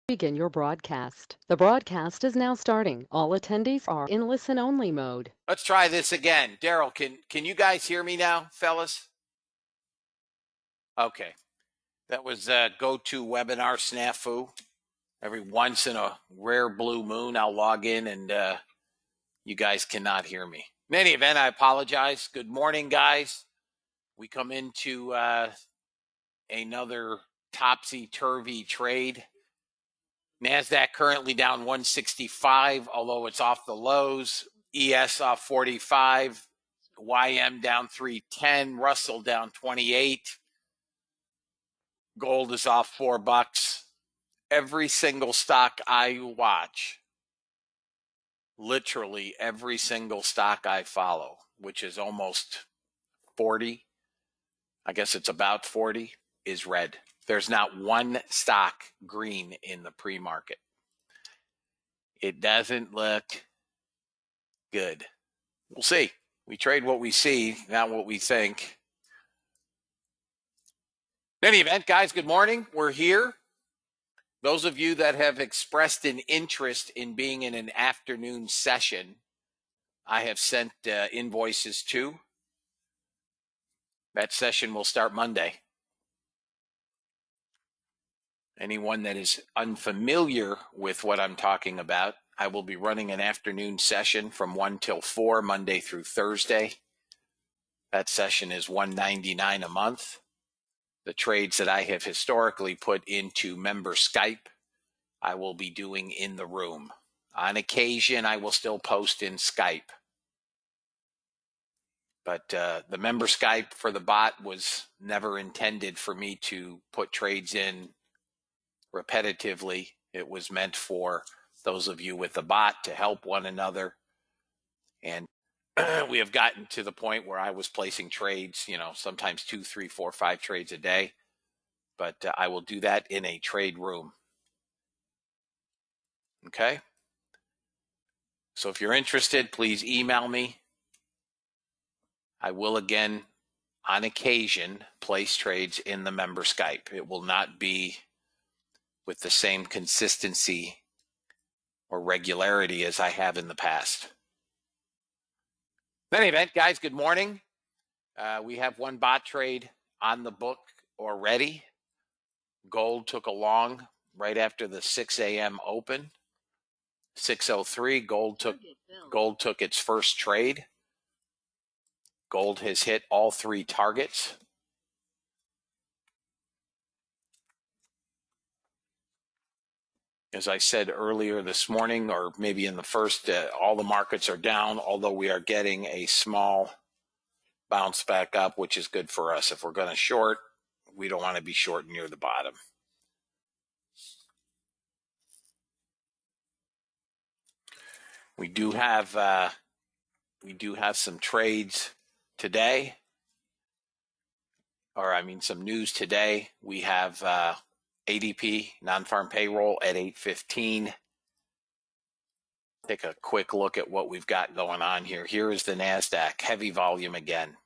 Begin your broadcast. The broadcast is now starting. All attendees are in listen-only mode. Let's try this again. Daryl, can you guys hear me now, fellas? Okay. That was GoToWebinar snafu. Every once in a rare blue moon, I'll log in and you guys cannot hear me. In any event, I apologize. Good morning, guys. We come into another topsy-turvy trade. NASDAQ currently down 165, although it's off the lows. ES off 45. YM down 310. Russell down 28. Gold is off $4. Every single stock I watch, literally every single stock I follow, which is almost 40, I guess it's about 40, is red. There's not one stock green in the pre-market. It doesn't look good. We'll see. We trade what we see, not what we think. In any event, guys, good morning. We're here. Those of you that have expressed an interest in being in an afternoon session, I have sent invoices to. That session will start Monday. Anyone that is unfamiliar with what I'm talking about, I will be running an afternoon session from 1 till 4, Monday through Thursday. That session is $199 a month. The trades that I have historically put into member Skype, I will be doing in the room. On occasion, I will still post in Skype. But the member Skype for the bot was never intended for me to put trades in repetitively. It was meant for those of you with the bot to help one another. And we have gotten to the point where I was placing trades, sometimes 2, 3, 4, 5 trades a day. But I will do that in a trade room. Okay? So if you're interested, please email me. I will again, on occasion, place trades in the member Skype. It will not be with the same consistency or regularity as I have in the past. In any event, guys, good morning. We have one bot trade on the book already. Gold took a long right after the 6 a.m. open. 6:03, gold took its first trade. Gold has hit all 3 targets. As I said earlier this morning, or maybe in the first, all the markets are down, although we are getting a small bounce back up, which is good for us. If we're going to short, we don't want to be short near the bottom. We do have some trades today, some news today. We have ADP, non-farm payroll at 8:15. Take a quick look at what we've got going on here. Here is the NASDAQ, heavy volume again.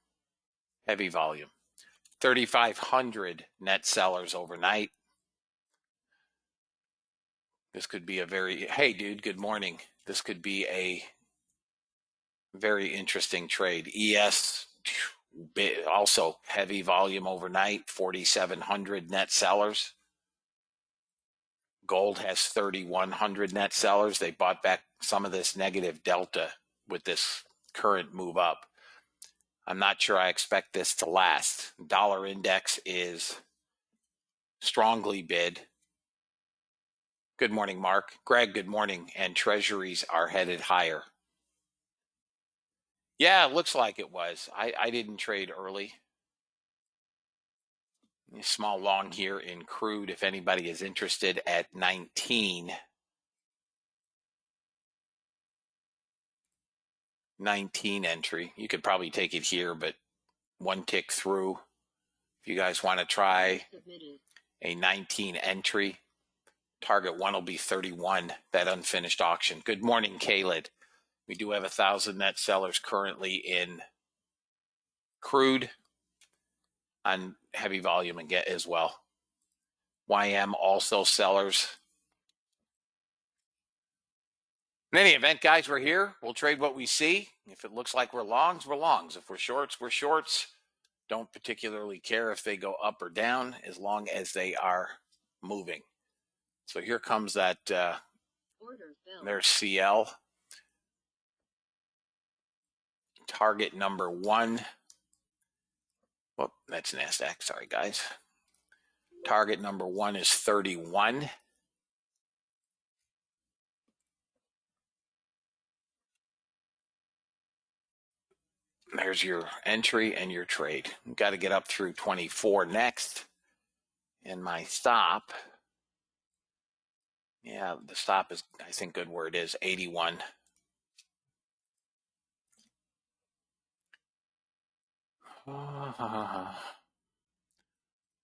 Heavy volume. 3,500 net sellers overnight. This could be hey dude, good morning. This could be a very interesting trade. ES, also heavy volume overnight, 4,700 net sellers. Gold has 3,100 net sellers. They bought back some of this negative delta with this current move up. I'm not sure I expect this to last. Dollar index is strongly bid. Good morning, Mark. Greg, good morning. And treasuries are headed higher. Yeah, it looks like it was. I didn't trade early. A small long here in crude, if anybody is interested, at 19. 19 entry. You could probably take it here, but one tick through. If you guys want to try a 19 entry, target one will be 31, that unfinished auction. Good morning, Kaled. We do have 1,000 net sellers currently in crude on heavy volume and get as well. YM also sellers. In any event, guys, we're here. We'll trade what we see. If it looks like we're longs, we're longs. If we're shorts, we're shorts. Don't particularly care if they go up or down as long as they are moving. So here comes that, there's CL. Target number one. Whoop, that's NASDAQ. Sorry, guys. Target number one is 31. There's your entry and your trade. You've got to get up through 24 next. And my stop, yeah, the stop is, I think, good where it is, 81.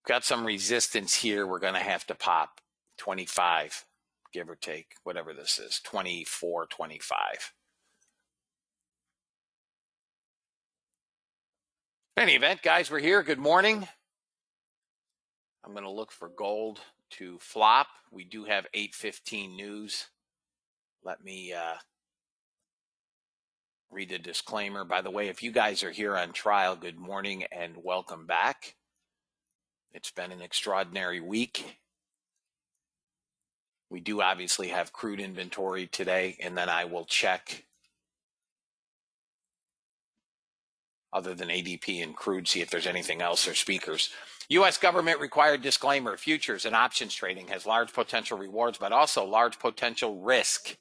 Got some resistance here. We're going to have to pop 25, give or take, whatever this is, 24, 25. In any event, guys, we're here. Good morning. I'm going to look for gold to flop. We do have 8:15 news. Let me read the disclaimer. By the way, if you guys are here on trial, good morning and welcome back. It's been an extraordinary week. We do obviously have crude inventory today, and then I will check, other than ADP and crude, see if there's anything else or speakers. U.S. government required disclaimer: futures and options trading has large potential rewards, but also large potential risk.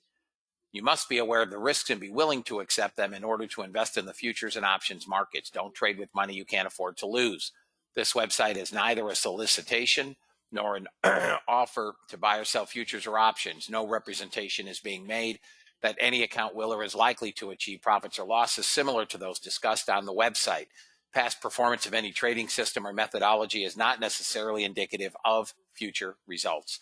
You must be aware of the risks and be willing to accept them in order to invest in the futures and options markets. Don't trade with money you can't afford to lose. This website is neither a solicitation nor an offer to buy or sell futures or options. No representation is being made that any account will or is likely to achieve profits or losses similar to those discussed on the website. Past performance of any trading system or methodology is not necessarily indicative of future results.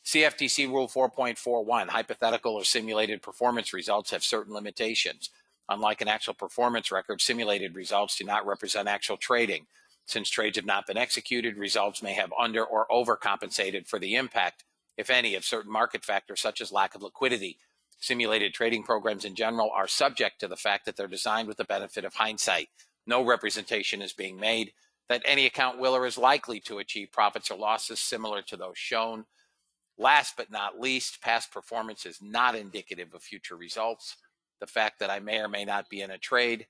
CFTC Rule 4.41, hypothetical or simulated performance results have certain limitations. Unlike an actual performance record, simulated results do not represent actual trading. Since trades have not been executed, results may have under or overcompensated for the impact, if any, of certain market factors such as lack of liquidity. Simulated trading programs in general are subject to the fact that they're designed with the benefit of hindsight. No representation is being made that any account will or is likely to achieve profits or losses similar to those shown. Last but not least, past performance is not indicative of future results. The fact that I may or may not be in a trade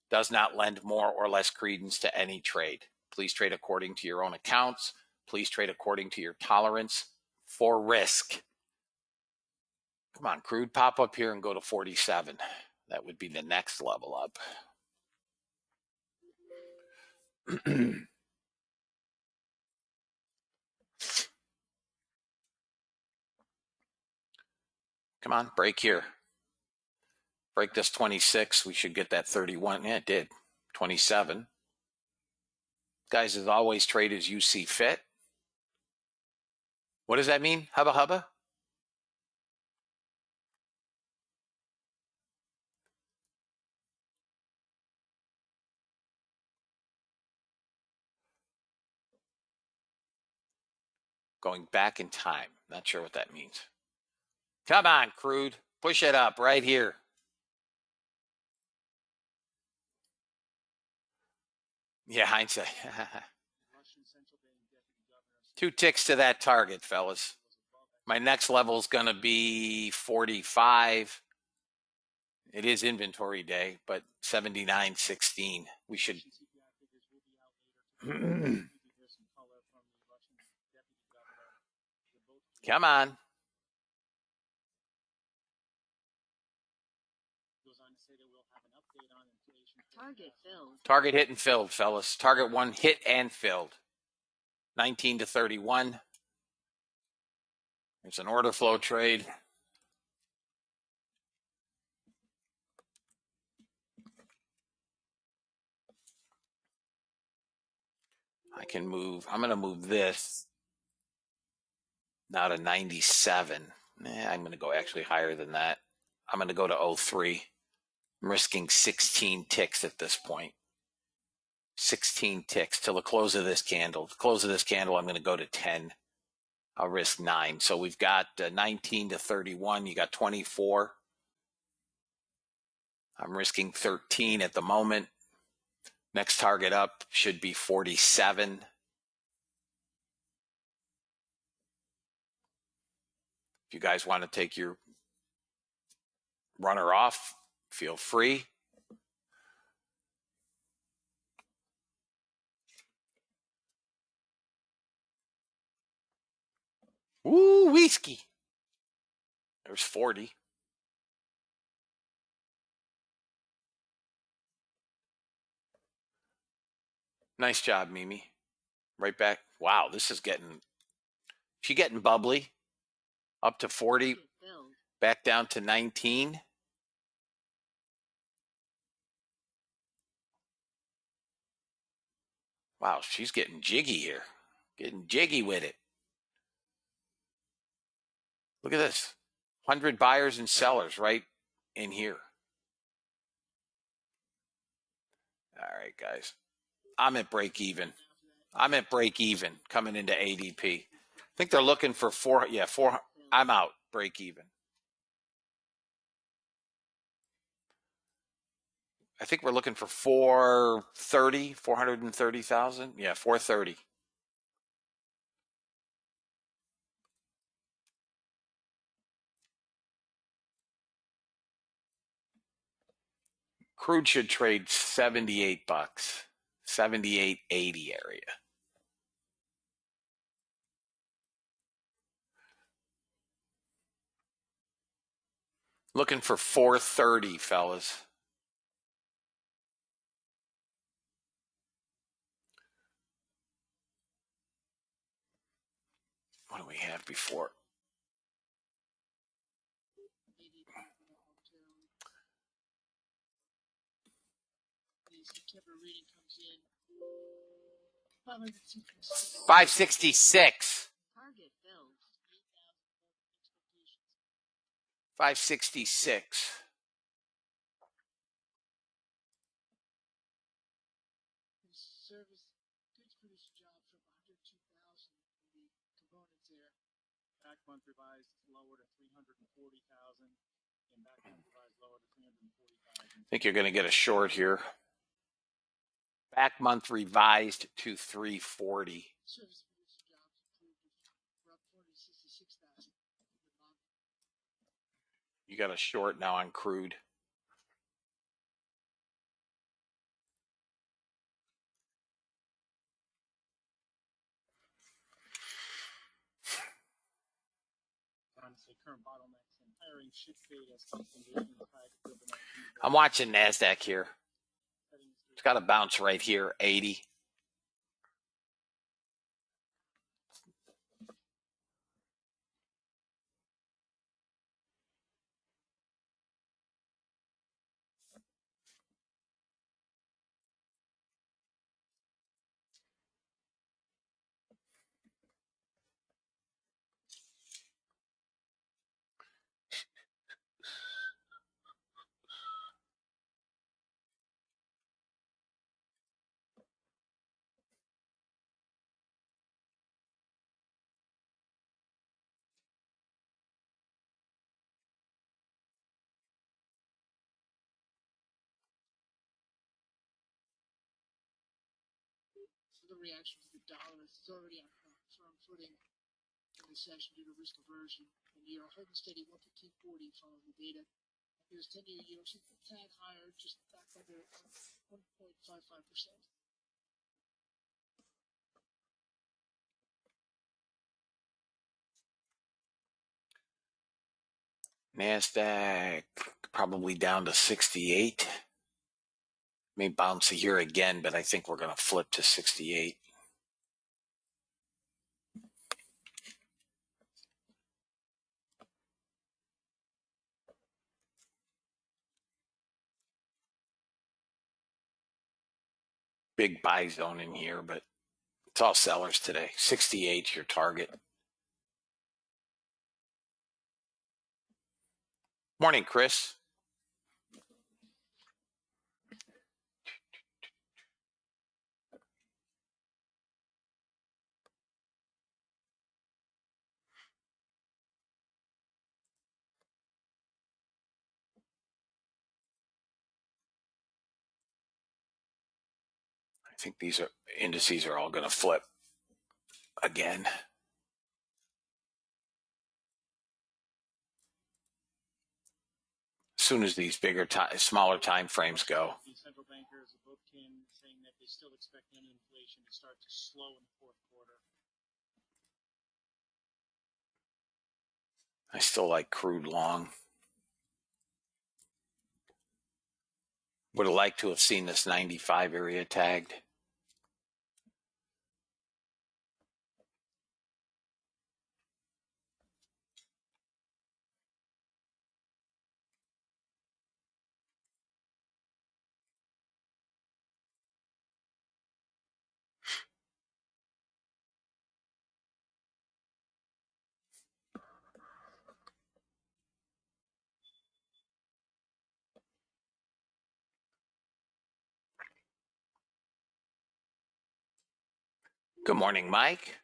does not lend more or less credence to any trade. Please trade according to your own accounts. Please trade according to your tolerance for risk. Come on, crude, pop up here and go to 47. That would be the next level up. Come on, break here. Break this 26. We should get that 31. Yeah, it did. 27. Guys, as always, trade as you see fit. What does that mean? Hubba hubba? Going back in time. Not sure what that means. Come on, crude. Push it up right here. Yeah, hindsight. 2 ticks to that target, fellas. My next level is going to be 45. It is inventory day, but 79.16. We should. Come on. Target hit and filled, fellas. Target one hit and filled. 19 to 31. It's an order flow trade. I can move. I'm going to move this now to 97. I'm going to go actually higher than that. I'm going to go to 03. I'm risking 16 ticks at this point. 16 ticks till the close of this candle. The close of this candle, I'm going to go to 10. I'll risk 9. So we've got 19 to 31. You got 24. I'm risking 13 at the moment. Next target up should be 47. If you guys want to take your runner off, feel free. Ooh, whiskey. There's 40. Nice job, Mimi. Right back. Wow, this is she getting bubbly. Up to 40, back down to 19. Wow, she's getting jiggy here. Getting jiggy with it. Look at this. 100 buyers and sellers right in here. All right, guys. I'm at break even. I'm at break even coming into ADP. I think they're looking for four. Yeah, four. I'm out. Break even. I think we're looking for 430,000. Yeah, 430. Crude should trade 78 bucks, 78.80 area. Looking for 430, fellas. What do we have before? $566. 566. Month revised lower to 340,000 and back month revised lower to 340,000. I think you're going to get a short here. Back month revised to 340. Service produced jobs improved for up 466,000. You got a short now on crude. Current bottlenecks and hiring should fade as conditions tied to COVID-19. I'm watching NASDAQ here. It's got a bounce right here, 80. So the reaction to the dollar is already on firm footing in the session due to risk aversion. And you're holding steady 115.40 following the data. Here's 10-year yields a tad higher, just back under 1.55%. NASDAQ probably down to 68. May bounce here again, but I think we're going to flip to 68. Big buy zone in here, but it's all sellers today. 68 your target. Morning, Chris. think these indices are all going to flip again. As soon as these smaller time frames go. The central bankers both came saying that they still expect inflation to start to slow in the fourth quarter. I still like crude long. Would have liked to have seen this 95 area tagged. Good morning, Mike.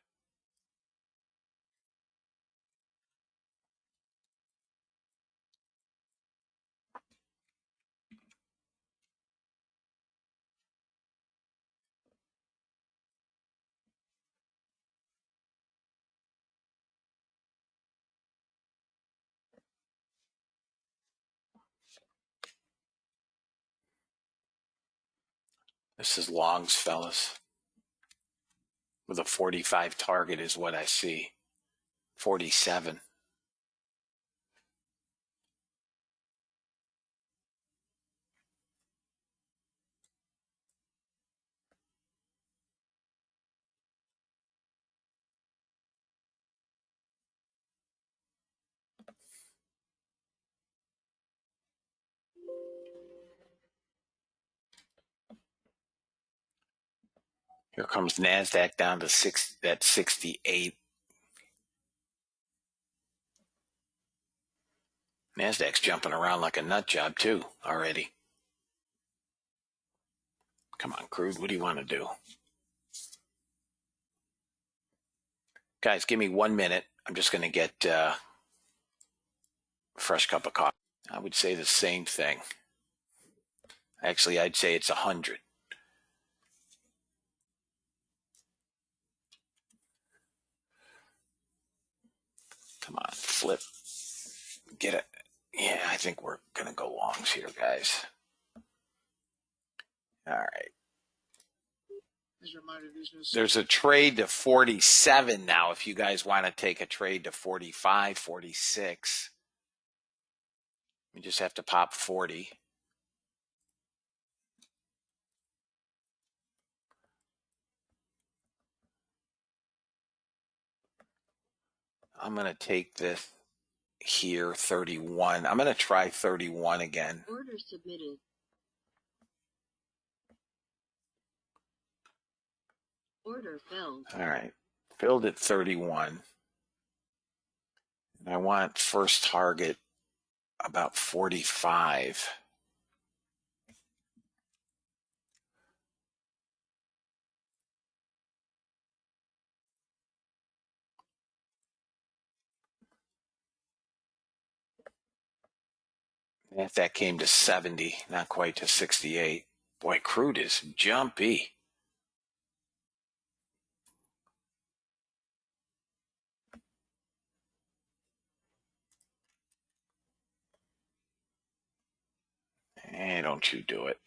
This is longs, fellas. With a 45 target is what I see. 47. Here comes NASDAQ down to 68. NASDAQ's jumping around like a nut job too already. Come on, crude. What do you want to do? Guys, give me 1 minute. I'm just going to get a fresh cup of coffee. I would say the same thing. Actually, I'd say it's 100. Come on, flip. Get it. Yeah, I think we're going to go longs here, guys. All right. There's a trade to 47 now if you guys want to take a trade to 45, 46. You just have to pop 40. I'm going to take this here, 31. I'm going to try 31 again. Order submitted. Order filled. All right. Filled at 31. And I want first target about 45. If that came to 70, not quite to 68. Boy, crude is jumpy. Hey, don't you do it.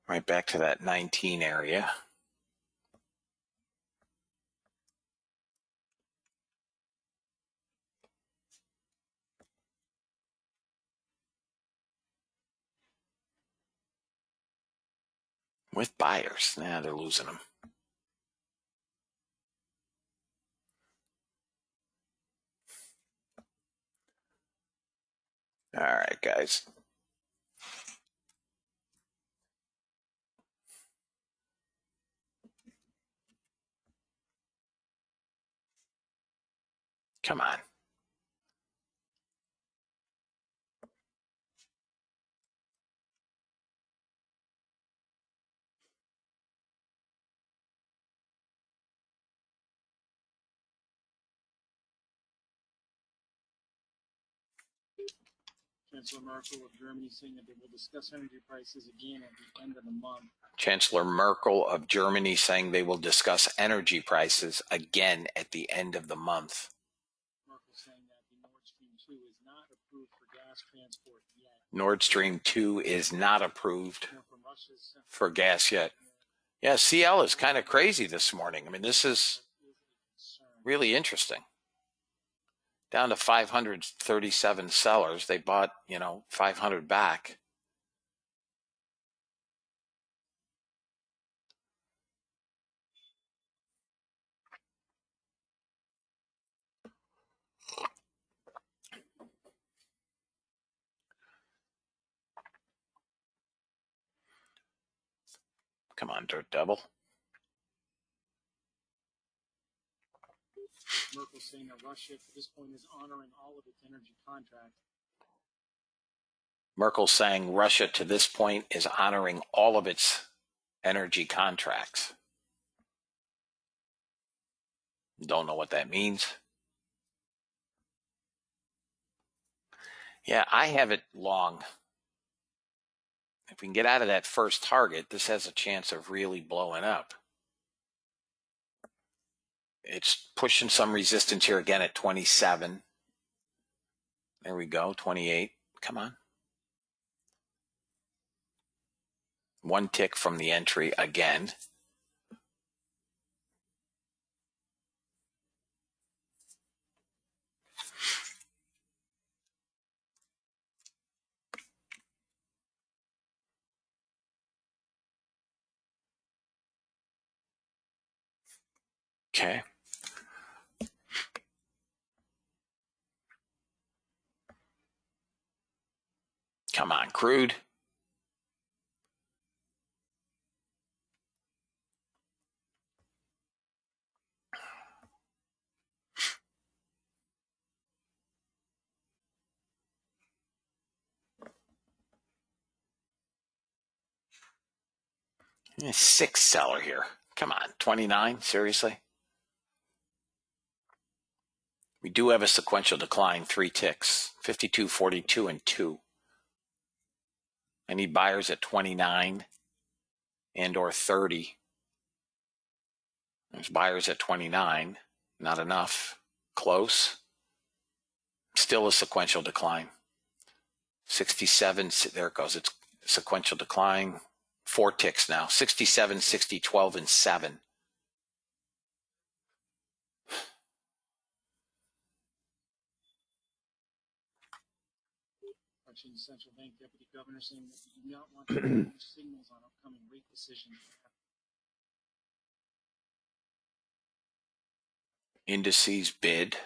Right back to that 19 area. With buyers. Nah, they're losing them. All right, guys. Come on. Chancellor Merkel of Germany saying that they will discuss energy prices again at the end of the month. Chancellor Merkel of Germany saying they will discuss energy prices again at the end of the month. Merkel saying that the Nord Stream 2 is not approved for gas transport yet. Nord Stream 2 is not approved You know, from Russia's for gas yet. Yeah, CL is kind of crazy this morning. I mean, this is really interesting. Down to 537 sellers. They bought, 500 back. Come on, Dirt Devil. Merkel saying that Russia, at this point, is honoring all of its energy contracts. Merkel saying Russia, to this point, is honoring all of its energy contracts. Don't know what that means. Yeah, I have it long. If we can get out of that first target, this has a chance of really blowing up. It's pushing some resistance here again at 27. There we go, 28. Come on. One tick from the entry again. Okay. Come on, crude. Six seller here. Come on, 29, seriously? We do have a sequential decline, 3 ticks, 52, 42, and 2. I need buyers at 29 and or 30. There's buyers at 29. Not enough. Close. Still a sequential decline. 67, there it goes. It's sequential decline. 4 ticks now. 67, 60, 12, and 7. Russian central bank deputy governor saying that they do not want to give signals on upcoming rate decisions. Indices bid.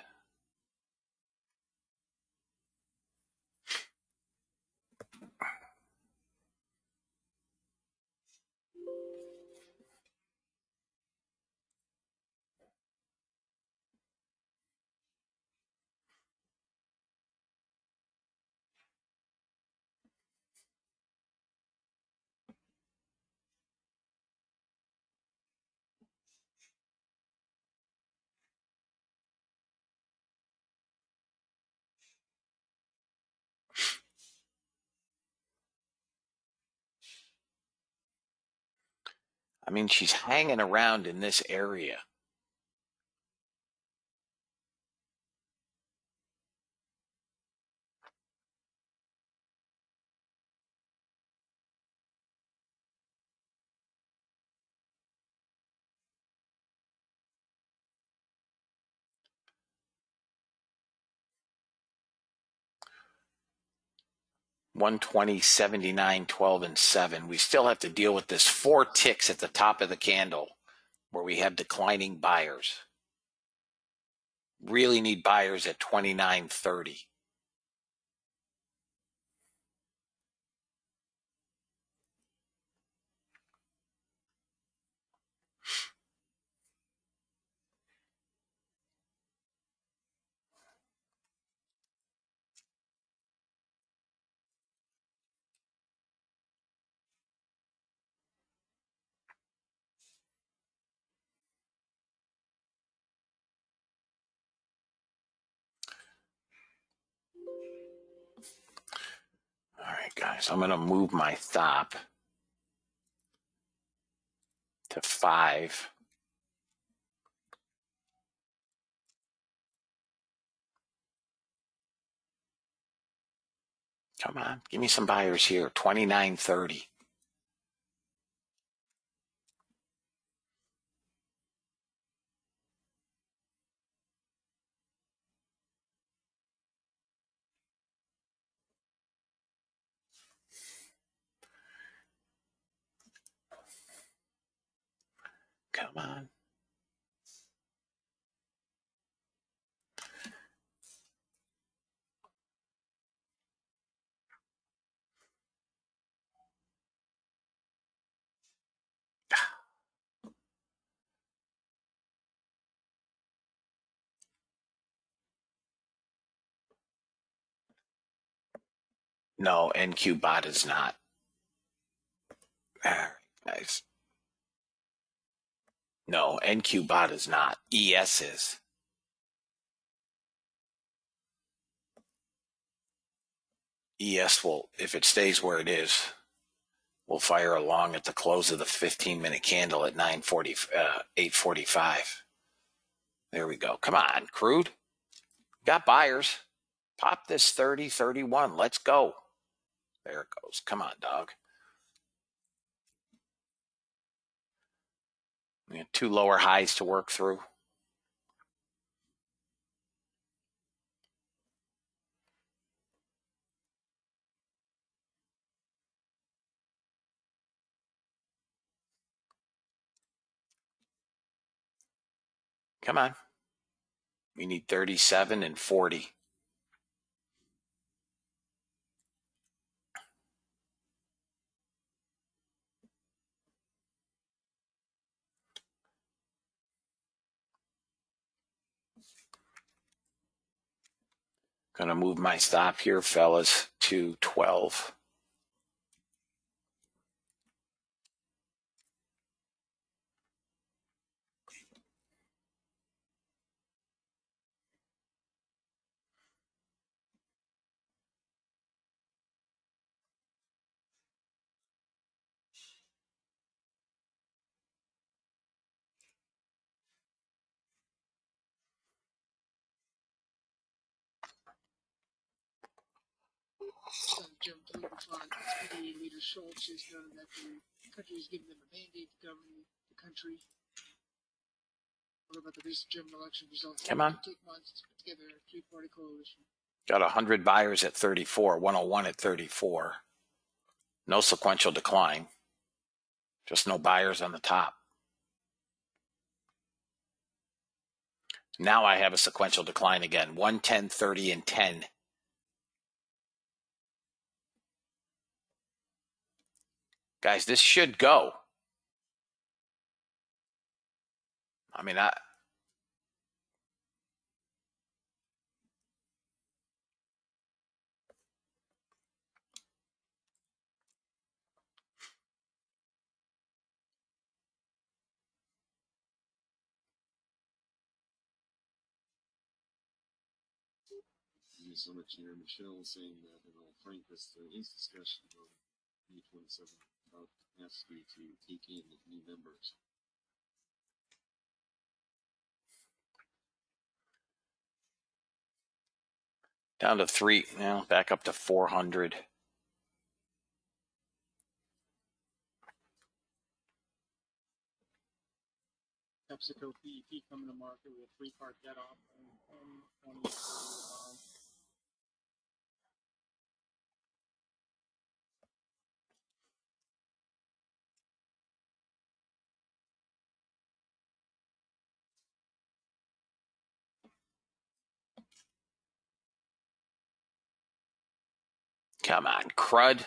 I mean, she's hanging around in this area. $120, 79, 12, and 7. We still have to deal with this 4 ticks at the top of the candle where we have declining buyers. Really need buyers at 29.30. All right, guys, I'm going to move my stop to 5. Come on, give me some buyers here. 29.30. Come on. No, NQ bot is not. All right, guys. No, NQ bot is not. ES is. ES will, if it stays where it is, will fire along at the close of the 15-minute candle at 8:45. There we go. Come on, crude. Got buyers. Pop this 30, 31. Let's go. There it goes. Come on, dog. We have 2 lower highs to work through. Come on. We need 37 and 40. Gonna move my stop here, fellas, to 12. Jim Fund, SPD leader Schultz has noted that the country is giving them a mandate to govern the country. What about the recent German election results? Come on. It will take months to put together a three-party coalition. Got 100 buyers at 34, 101 at 34. No sequential decline. Just no buyers on the top. Now I have a sequential decline again. 110, 30, and 10. Guys, this should go. I mean, Summit Chair Michelle saying that in all frankness, there is discussion on May 27th about capacity to take in new members. down to 3, now back up to 400. PepsiCo PEP coming to market with a 3-part debt offering and 20 bond. Come on, crud.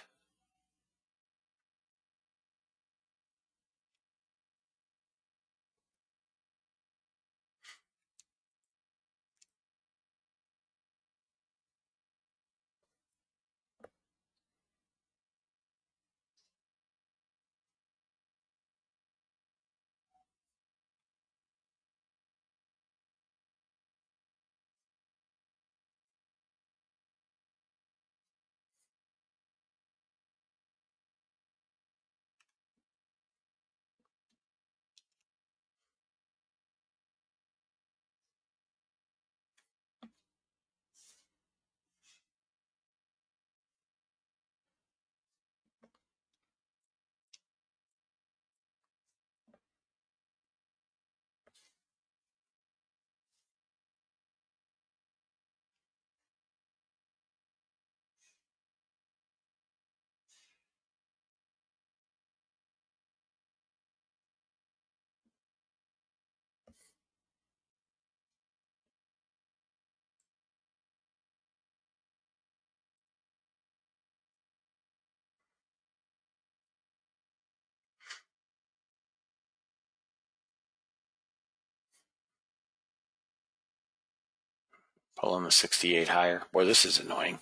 Pulling the 68 higher. Boy, this is annoying.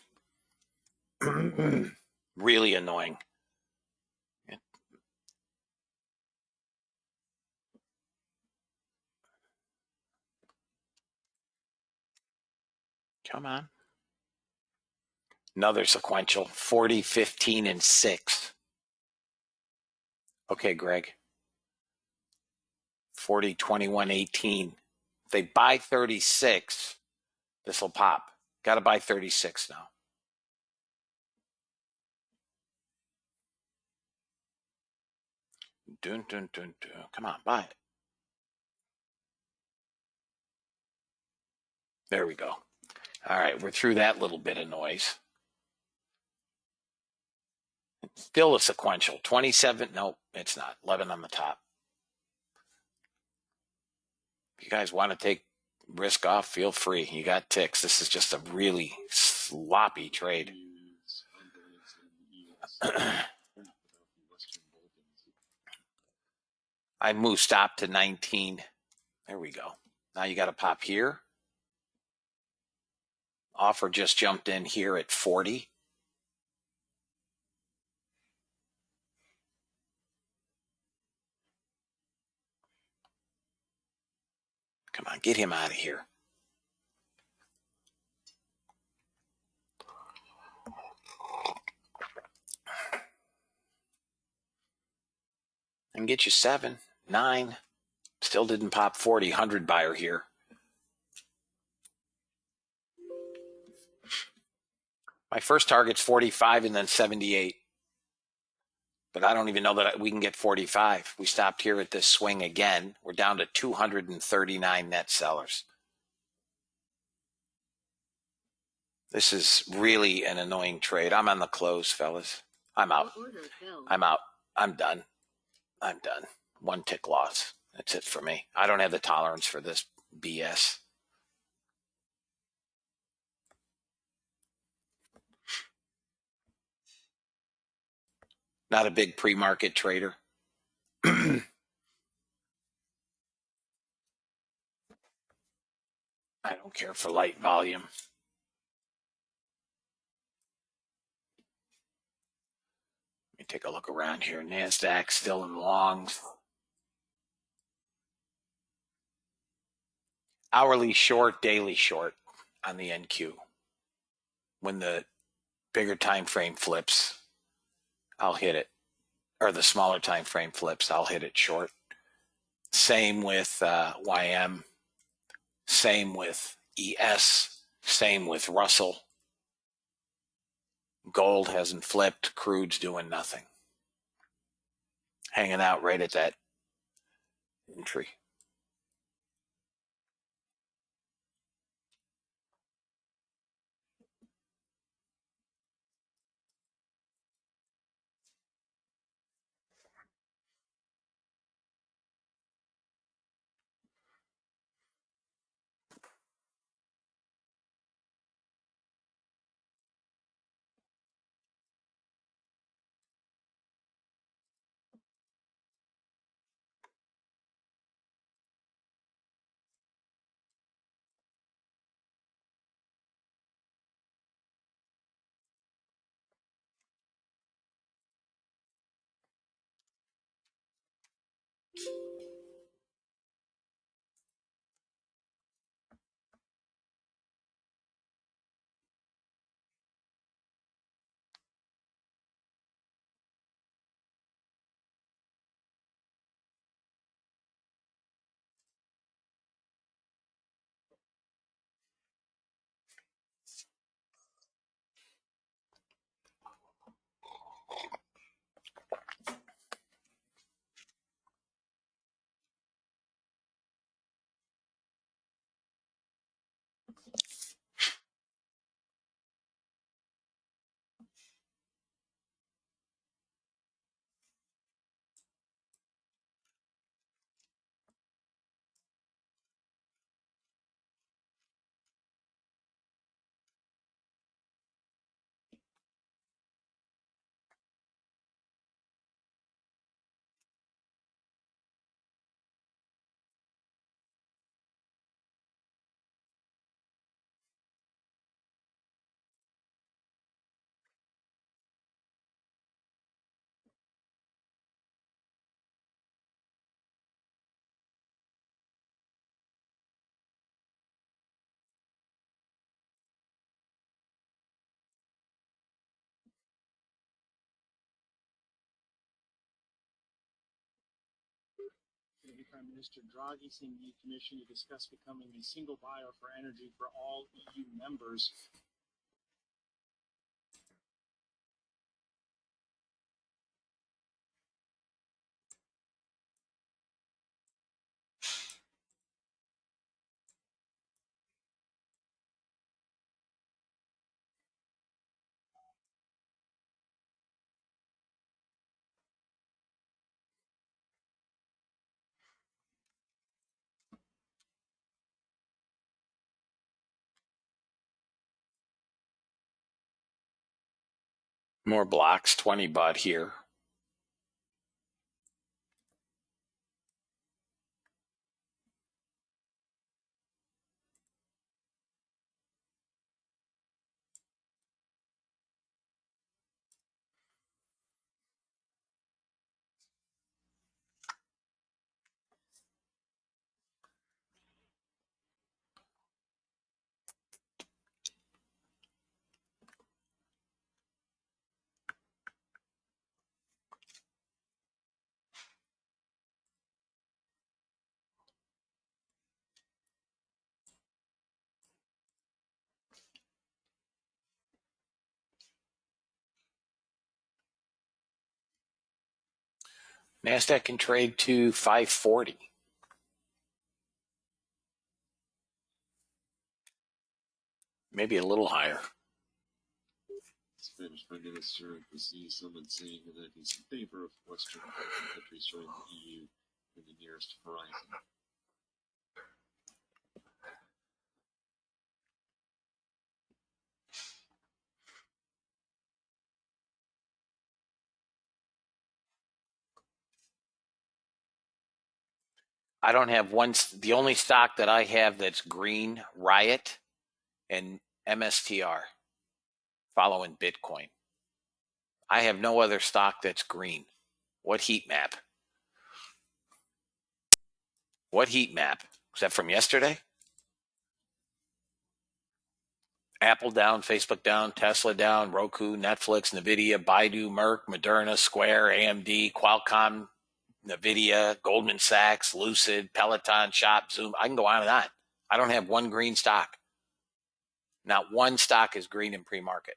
Really annoying. Come on. Another sequential 40, 15, and 6. Okay, Greg. 40, 21, 18. If they buy 36, this will pop. Got to buy 36 now. Dun, dun, dun, dun. Come on, buy it. There we go. All right, we're through that little bit of noise. Still a sequential. 27. No, it's not. 11 on the top. If you guys want to take risk off, feel free. You got ticks. This is just a really sloppy trade. I move stop to 19. There we go. Now you got to pop here. Offer just jumped in here at 40. Come on, get him out of here. And get you 7, 9. Still didn't pop 40. 100 buyer here. My first target's 45 and then 78. But I don't even know that we can get 45. We stopped here at this swing again. We're down to 239 net sellers. This is really an annoying trade. I'm on the close, fellas. I'm out. I'm out. I'm done. I'm done. One tick loss. That's it for me. I don't have the tolerance for this BS. Not a big pre-market trader. I don't care for light volume. Let me take a look around here. NASDAQ still in longs. Hourly short, daily short on the NQ. When the bigger time frame flips, I'll hit it. Or the smaller time frame flips, I'll hit it short. Same with YM. Same with ES. Same with Russell. Gold hasn't flipped. Crude's doing nothing. Hanging out right at that entry. Prime Minister Draghi saying the EU Commission to discuss becoming a single buyer for energy for all EU members. More blocks, 20 baht here. NASDAQ can trade to 540. Maybe a little higher. Spanish Prime Minister to see someone saying that he's in favor of Western countries joining the EU in the nearest horizon. I don't have one. The only stock that I have that's green, Riot and MSTR, following Bitcoin. I have no other stock that's green. What heat map? What heat map? Was that from yesterday? Apple down, Facebook down, Tesla down, Roku, Netflix, Nvidia, Baidu, Merck, Moderna, Square, AMD, Qualcomm, Nvidia, Goldman Sachs, Lucid, Peloton, Shop, Zoom. I can go on and on. I don't have one green stock. Not one stock is green in pre-market.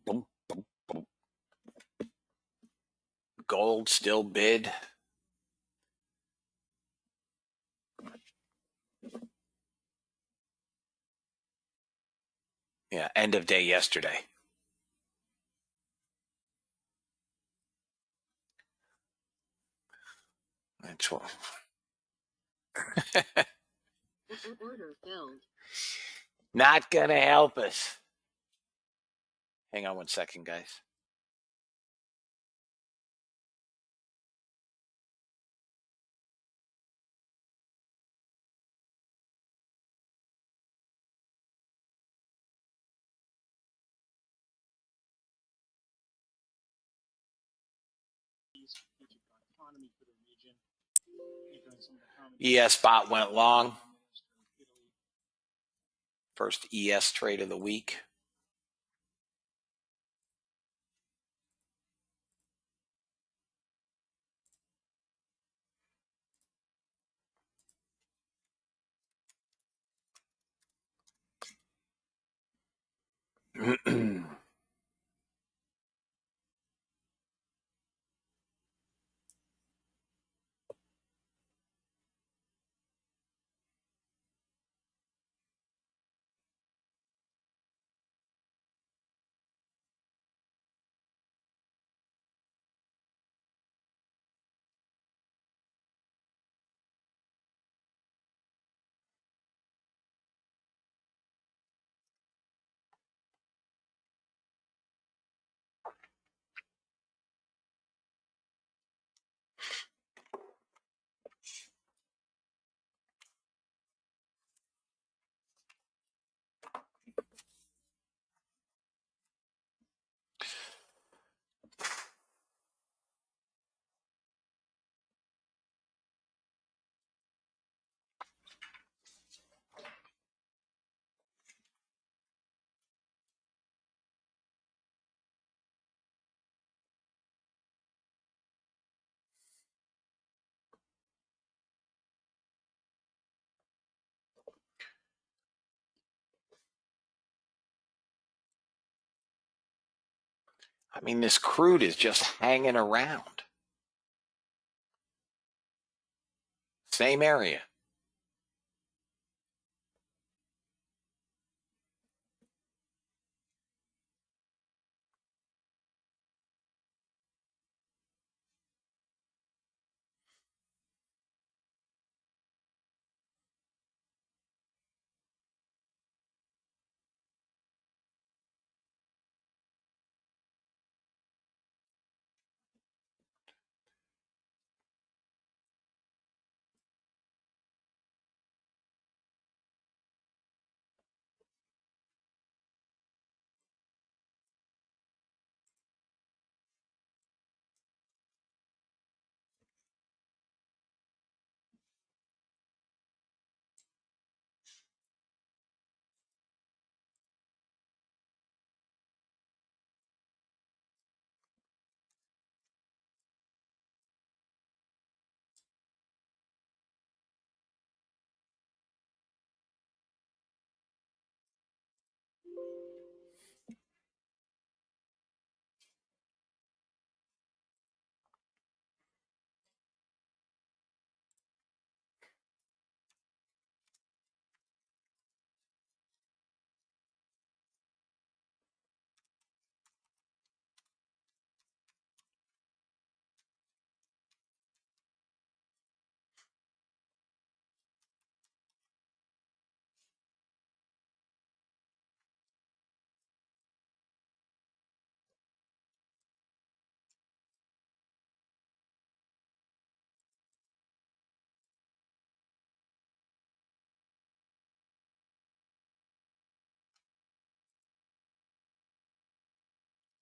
Boom, boom, boom. Gold still bid. Yeah, end of day yesterday. That's what. Order filled. Not gonna help us. Hang on one second, guys. Autonomy for the region. ES spot went long. First ES trade of the week. I mean, this crude is just hanging around. Same area.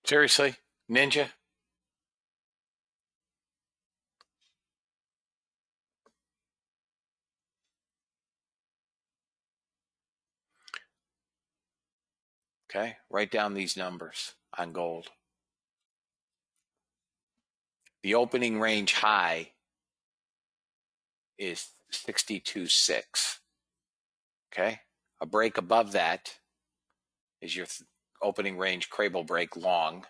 Seriously? Ninja? Okay, write down these numbers on gold. The opening range high is 62.6. Okay, a break above that is your opening range Crable break long,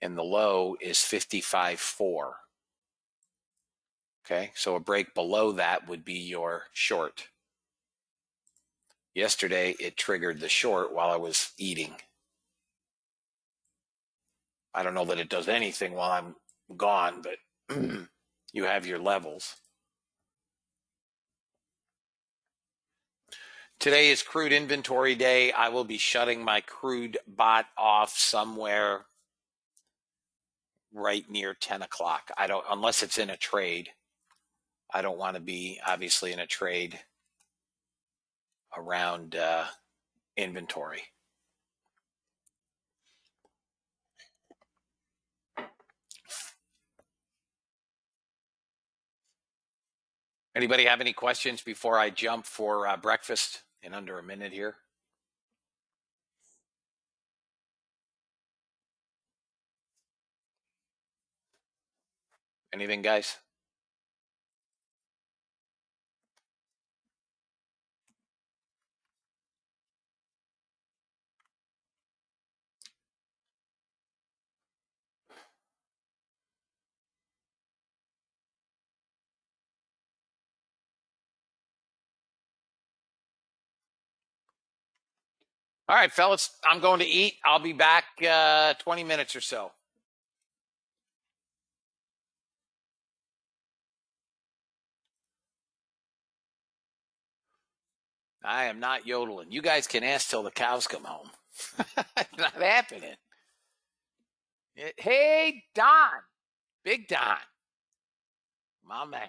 and the low is 55.4. Okay, so a break below that would be your short. Yesterday, it triggered the short while I was eating. I don't know that it does anything while I'm gone, but you have your levels. Today is crude inventory day. I will be shutting my crude bot off somewhere right near 10 o'clock. I don't, unless it's in a trade. I don't want to be obviously in a trade around inventory. Anybody have any questions before I jump for breakfast in under a minute here? Anything, guys? All right, fellas, I'm going to eat. I'll be back 20 minutes or so. I am not yodeling. You guys can ask till the cows come home. It's not happening. Hey, Don. Big Don. My man.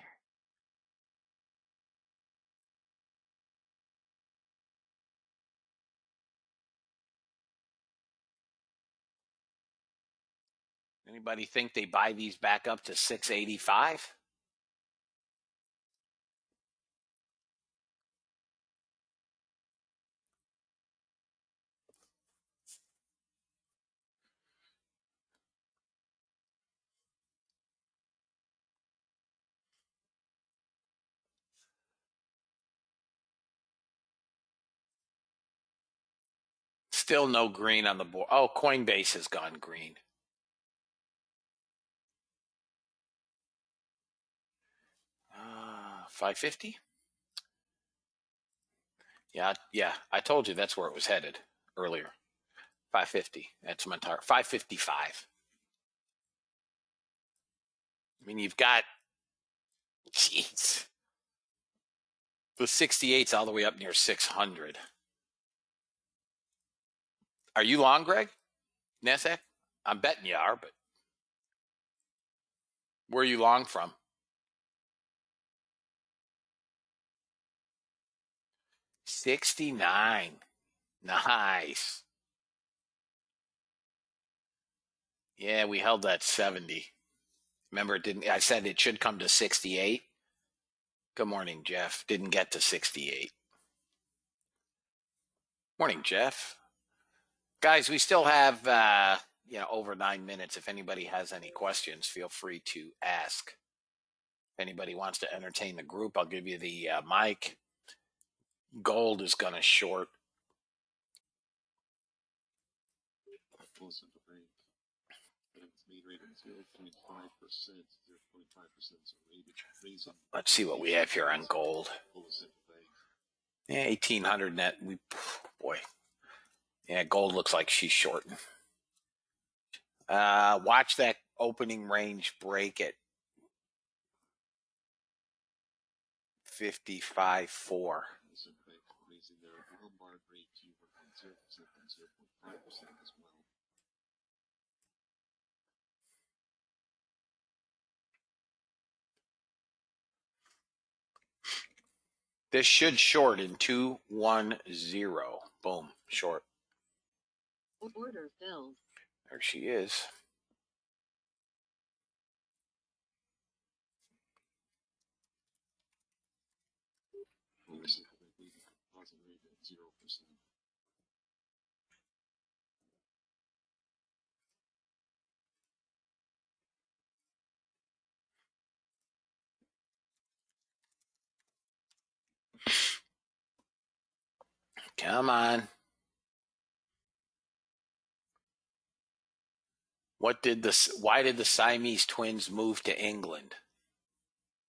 Anybody think they buy these back up to 685? Still no green on the board. Oh, Coinbase has gone green. 550. Yeah. I told you that's where it was headed earlier. 550. That's my target. 555. I mean, you've got, jeez, the 68's all the way up near 600. Are you long, Greg? NASDAQ? I'm betting you are, but where are you long from? $69. Nice. Yeah, we held that 70. Remember, it didn't. I said it should come to 68. Good morning, Jeff. Didn't get to 68. Morning, Jeff. Guys, we still have over 9 minutes. If anybody has any questions, feel free to ask. If anybody wants to entertain the group, I'll give you the mic. Gold is going to short. Let's see what we have here on gold. Yeah, 1800 net. Boy. Yeah, gold looks like she's shorting. Watch that opening range break at 55.4. This should short in 210. Boom, short. Order filled. There she is. Come on. Why did the Siamese twins move to England?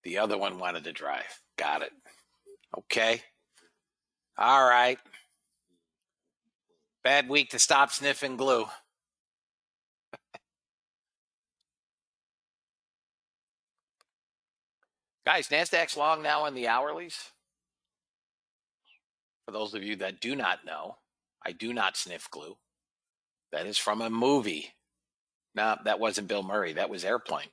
The other one wanted to drive. Got it. Okay. All right. Bad week to stop sniffing glue. Guys, NASDAQ's long now on the hourlies. For those of you that do not know, I do not sniff glue. That is from a movie. No, that wasn't Bill Murray. That was Airplane.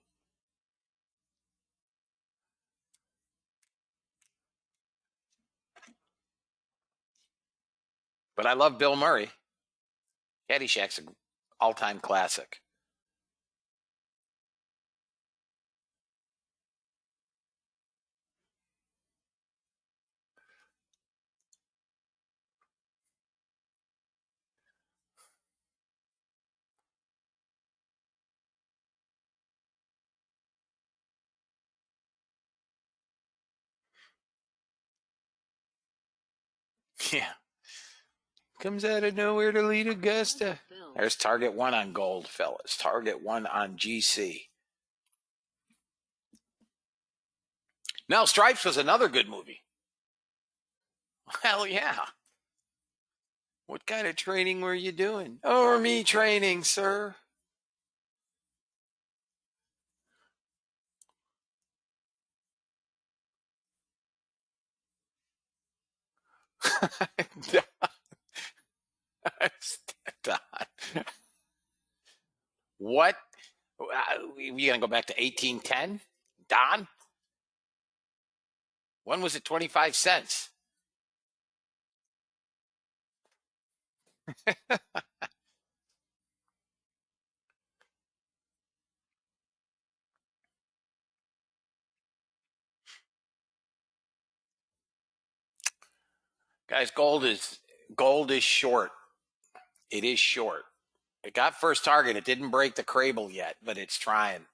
But I love Bill Murray. Caddyshack's an all-time classic. Yeah. Comes out of nowhere to lead Augusta. There's target one on gold, fellas. Target one on GC. Now, Stripes was another good movie. Hell yeah. What kind of training were you doing? Army training, sir. What? We gonna go back to 1810? Don? When was it 25 cents? Guys, gold is short. It is short. It got first target. It didn't break the Crable yet, but it's trying.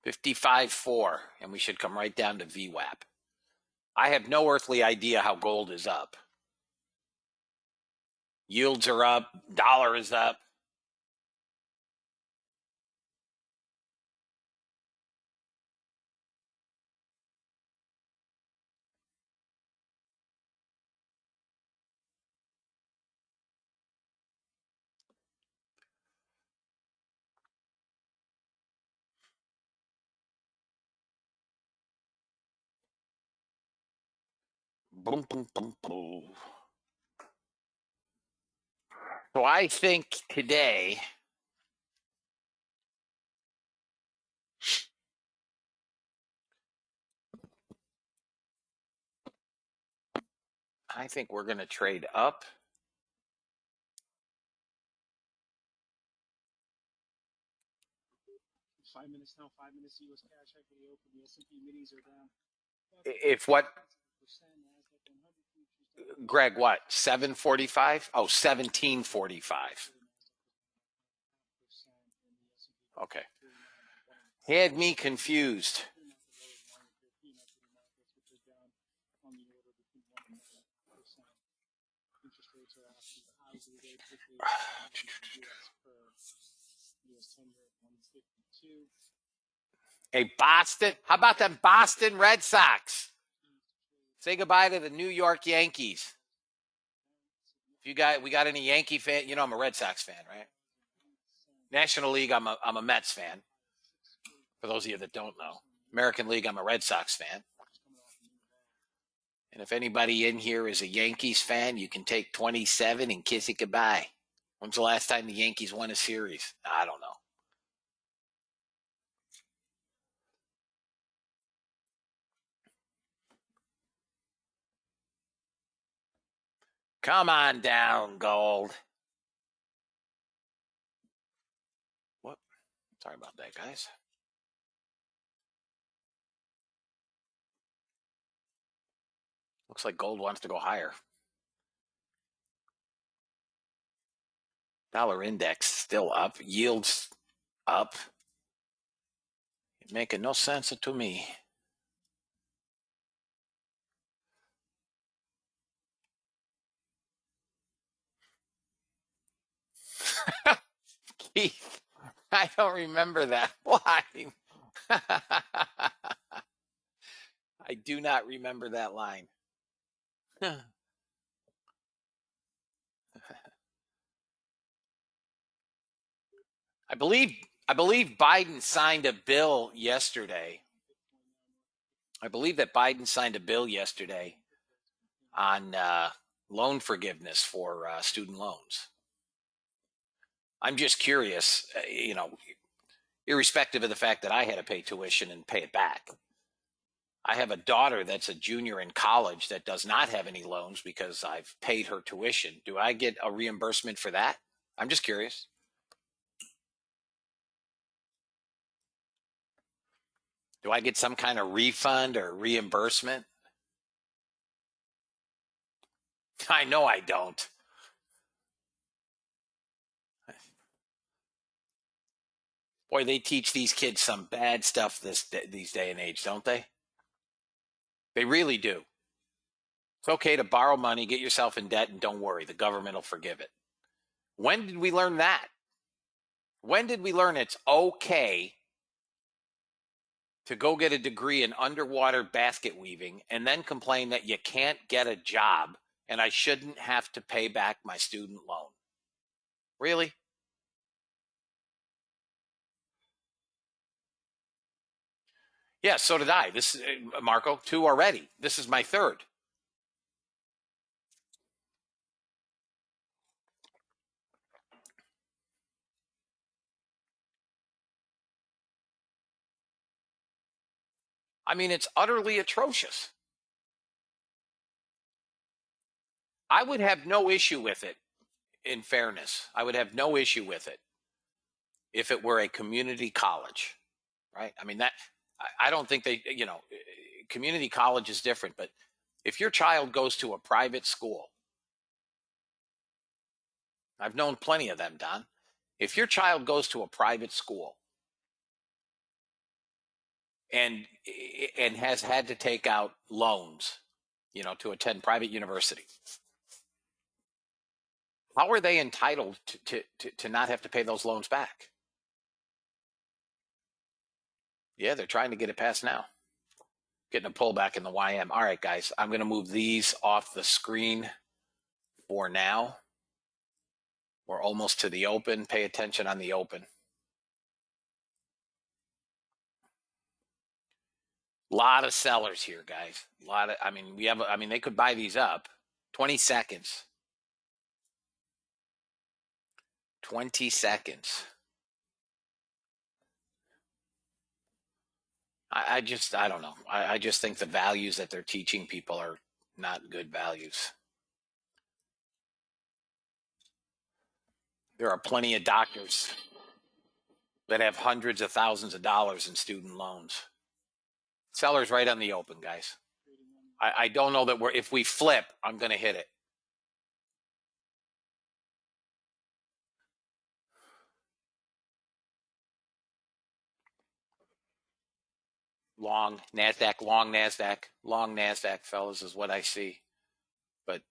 $55.4, and we should come right down to VWAP. I have no earthly idea how gold is up. Yields are up. Dollar is up. Boom, boom, boom, boom. So I think today, I think we're going to trade up. 5 minutes now, 5 minutes US cash equity open. The S&P minis are down. If what, Percent, Nasdaq 100 futures down. Greg, what? 745? Oh, 1745. Okay. Had me confused. Hey, Boston. How about them Boston Red Sox? Say goodbye to the New York Yankees. If we got any Yankee fan, you know I'm a Red Sox fan, right? National League, I'm a Mets fan. For those of you that don't know, American League, I'm a Red Sox fan. And if anybody in here is a Yankees fan, you can take 27 and kiss it goodbye. When's the last time the Yankees won a series? I don't know. Come on down, gold. What? Sorry about that, guys. Looks like gold wants to go higher. Dollar index still up. Yields up. Making no sense to me. Keith, I don't remember that line. I do not remember that line. I believe Biden signed a bill yesterday. I believe that Biden signed a bill yesterday on loan forgiveness for student loans. I'm just curious, irrespective of the fact that I had to pay tuition and pay it back. I have a daughter that's a junior in college that does not have any loans because I've paid her tuition. Do I get a reimbursement for that? I'm just curious. Do I get some kind of refund or reimbursement? I know I don't. Boy, they teach these kids some bad stuff these day and age, don't they? They really do. It's okay to borrow money, get yourself in debt, and don't worry, the government will forgive it. When did we learn that? When did we learn it's okay to go get a degree in underwater basket weaving and then complain that you can't get a job and I shouldn't have to pay back my student loan? Really? Yeah, so did I. This is Marco, 2 already. This is my 3rd. I mean, it's utterly atrocious. I would have no issue with it, in fairness. I would have no issue with it if it were a community college, right? I mean, I don't think community college is different, but if your child goes to a private school, I've known plenty of them, Don. If your child goes to a private school and has had to take out loans, to attend private university, How are they entitled to not have to pay those loans back? Yeah, they're trying to get it passed now. Getting a pullback in the YM. All right, guys, I'm going to move these off the screen for now. We're almost to the open. Pay attention on the open. A lot of sellers here, guys. They could buy these up. 20 seconds. 20 seconds. I don't know. I just think the values that they're teaching people are not good values. There are plenty of doctors that have hundreds of thousands of dollars in student loans. Sellers right on the open, guys. I don't know that if we flip, I'm going to hit it. Long NASDAQ, long NASDAQ, fellas, is what I see. But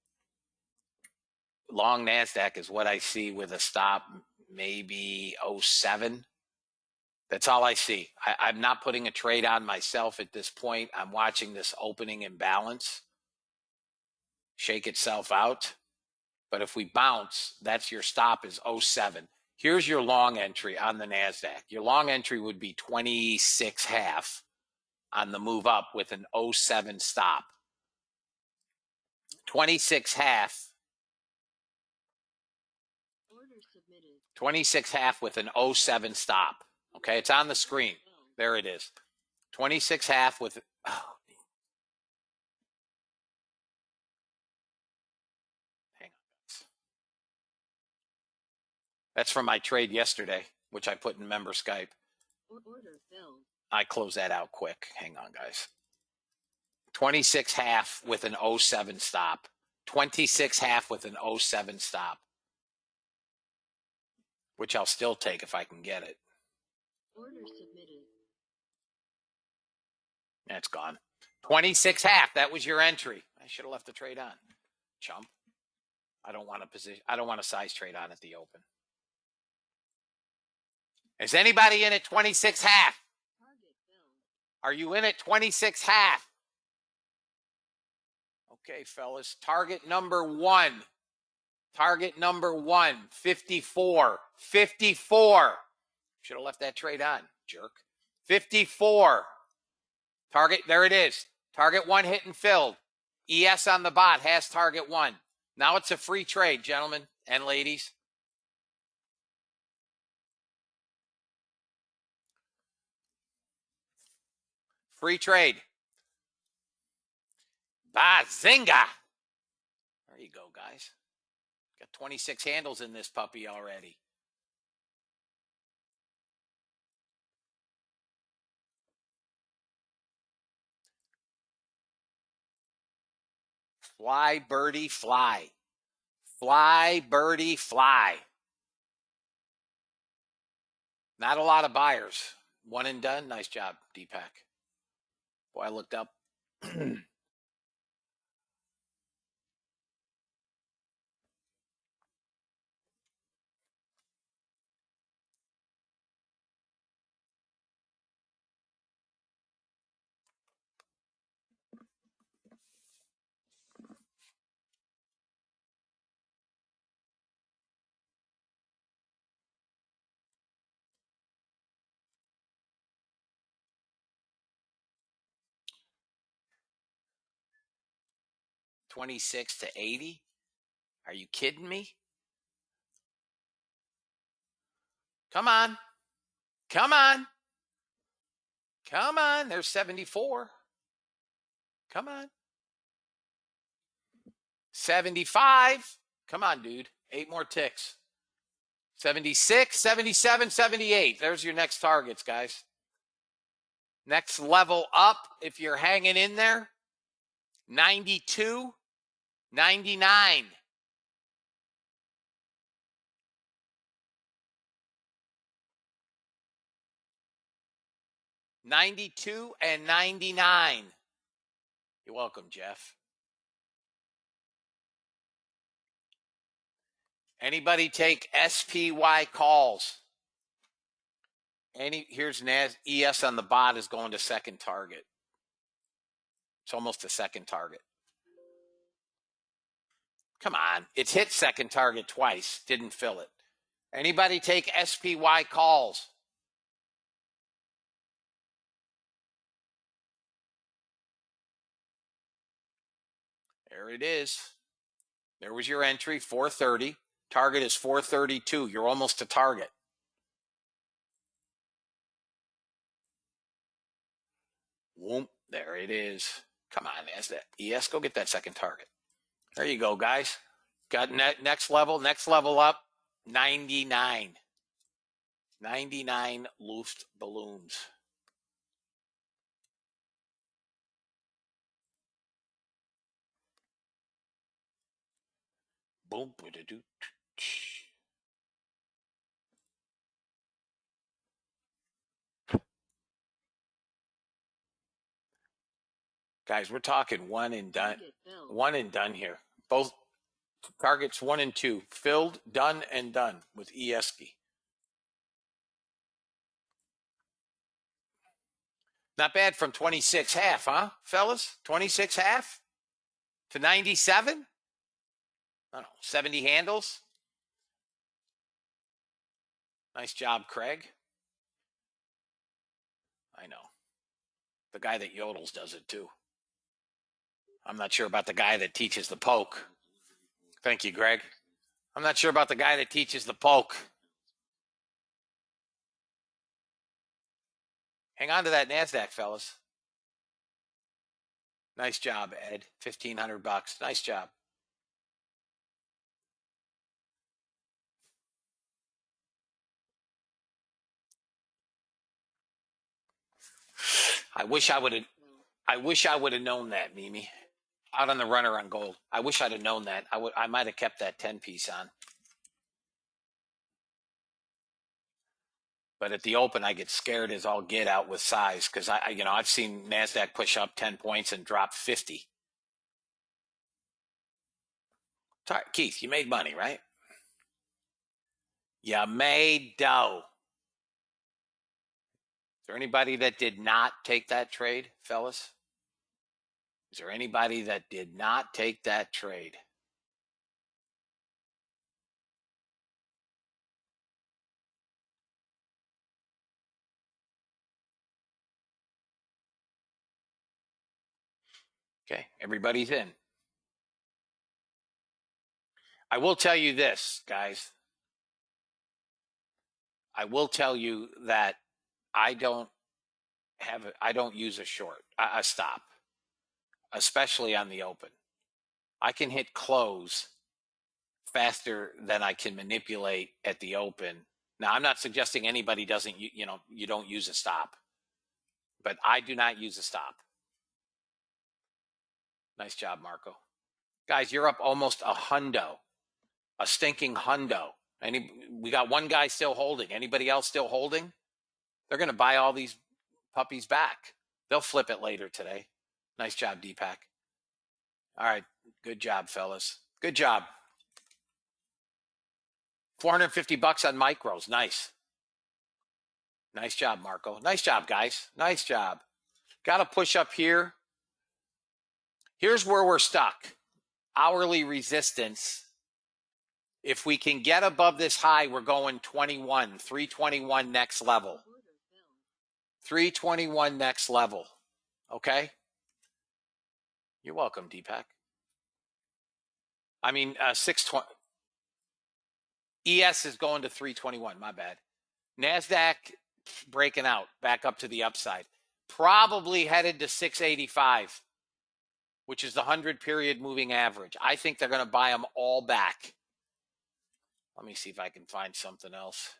long NASDAQ is what I see with a stop maybe 07. That's all I see. I'm not putting a trade on myself at this point. I'm watching this opening imbalance shake itself out. But if we bounce, that's your stop is 07. Here's your long entry on the NASDAQ. Your long entry would be 26.5 on the move up with an 07 stop. 26.5. Order submitted. 26.5 with an 07 stop. Okay, it's on the screen. There it is. 26.5 with, oh, hang on. That's from my trade yesterday, which I put in member Skype. Order filled. I close that out quick. Hang on, guys. 26.5 with an 07 stop. 26.5 with an 07 stop, which I'll still take if I can get it. Order submitted. That's gone. 26.5. That was your entry. I should have left the trade on. Chump. I don't want a size trade on at the open. Is anybody in at 26.5? Target filled. Are you in at 26.5? Okay, fellas. Target number one. Target number one. 54. 54. Should have left that trade on, jerk. 54. Target, there it is. Target one hit and filled. ES on the bot has target one. Now it's a free trade, gentlemen and ladies. Free trade. Bazinga. There you go, guys. Got 26 handles in this puppy already. Fly, birdie, fly. Fly, birdie, fly. Not a lot of buyers. One and done. Nice job, Deepak. Boy, I looked up. 26 to 80? Are you kidding me? Come on. Come on. Come on. There's 74. Come on. 75. Come on, dude. 8 more ticks. 76, 77, 78. There's your next targets, guys. Next level up, if you're hanging in there, 92, 99. $92 and $99. You're welcome, Jeff. Anybody take SPY calls? Here's ES on the bot is going to second target. It's almost a second target. Come on. It's hit second target twice. Didn't fill it. Anybody take SPY calls? There it is. There was your entry, 430. Target is 432. You're almost to target. Whoop, there it is. Come on, ES, go get that second target. There you go, guys. Got next level up, 99. 99 Luft balloons. Boom, ba-da-doo. Guys, we're talking one and done. One and done here. Both targets 1 and 2 filled, done and done with ESP. Not bad from 26 half, huh, fellas? 26 half to 97? I don't know, 70 handles. Nice job, Craig. I know. The guy that yodels does it too. I'm not sure about the guy that teaches the poke. Thank you, Greg. I'm not sure about the guy that teaches the poke. Hang on to that NASDAQ, fellas. Nice job, Ed. $1,500. Nice job. I wish I would have known that, Mimi. Out on the runner on gold. I wish I'd have known that. I might have kept that 10 piece on. But at the open, I get scared as all get out with size because I've seen NASDAQ push up 10 points and drop 50. Keith, you made money, right? You made dough. Is there anybody that did not take that trade, fellas? Is there anybody that did not take that trade? Okay, everybody's in. I will tell you this, guys. I will tell you that I don't use a short, a stop, especially on the open. I can hit close faster than I can manipulate at the open. Now, I'm not suggesting anybody you don't use a stop, but I do not use a stop. Nice job, Marco. Guys, you're up almost a stinking hundo. We got one guy still holding. Anybody else still holding? They're going to buy all these puppies back. They'll flip it later today. Nice job, Deepak. All right. Good job, fellas. Good job. $450 on micros. Nice. Nice job, Marco. Nice job, guys. Nice job. Got to push up here. Here's where we're stuck. Hourly resistance. If we can get above this high, we're going 21, 321 next level. 321 next level. Okay? You're welcome, Deepak. 620. ES is going to 321. My bad. NASDAQ breaking out back up to the upside. Probably headed to 685, which is the 100-period moving average. I think they're going to buy them all back. Let me see if I can find something else.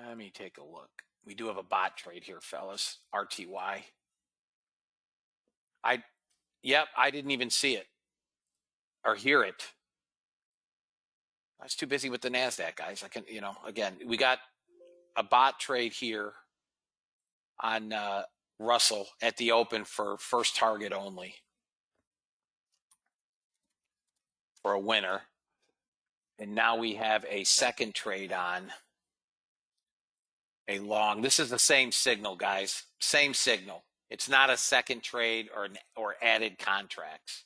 Let me take a look. We do have a bot trade here, fellas. RTY. I didn't even see it or hear it. I was too busy with the NASDAQ, guys. Again, we got a bot trade here on Russell at the open for first target only for a winner. And now we have a second trade on a long. This is the same signal, guys. Same signal. It's not a second trade or added contracts.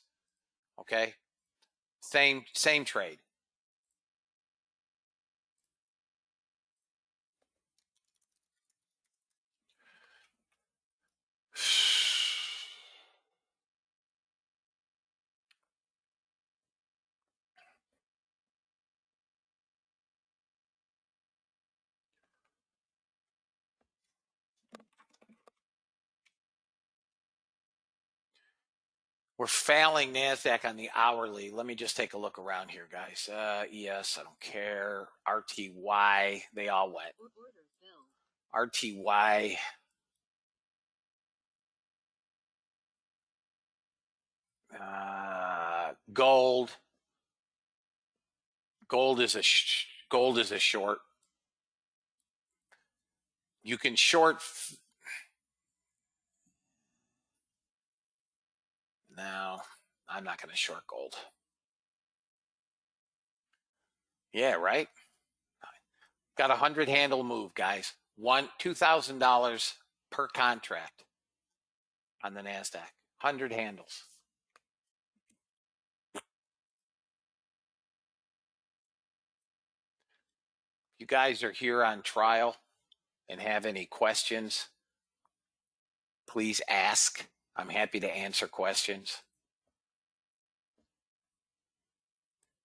Okay? Same trade. We're failing NASDAQ on the hourly. Let me just take a look around here, guys. ES, I don't care. RTY, they all went. Order filled. RTY. Gold. Gold is a short. You can short. No, I'm not going to short gold. Yeah, right. Got a 100 handle move, guys. $2,000 per contract on the NASDAQ. 100 handles. You guys are here on trial and have any questions, please ask. I'm happy to answer questions.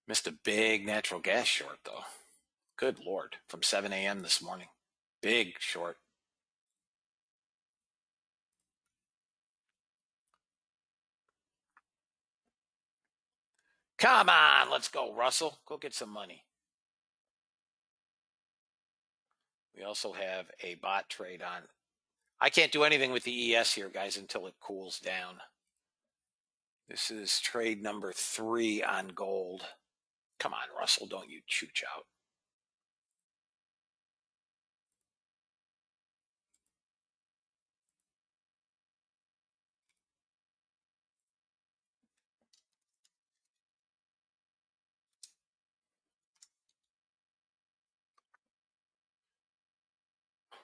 Missed a big natural gas short, though. Good Lord, from 7 a.m. this morning. Big short. Come on, let's go, Russell. Go get some money. We also have a bot trade on. I can't do anything with the ES here, guys, until it cools down. This is trade number 3 on gold. Come on, Russell, don't you chooch out.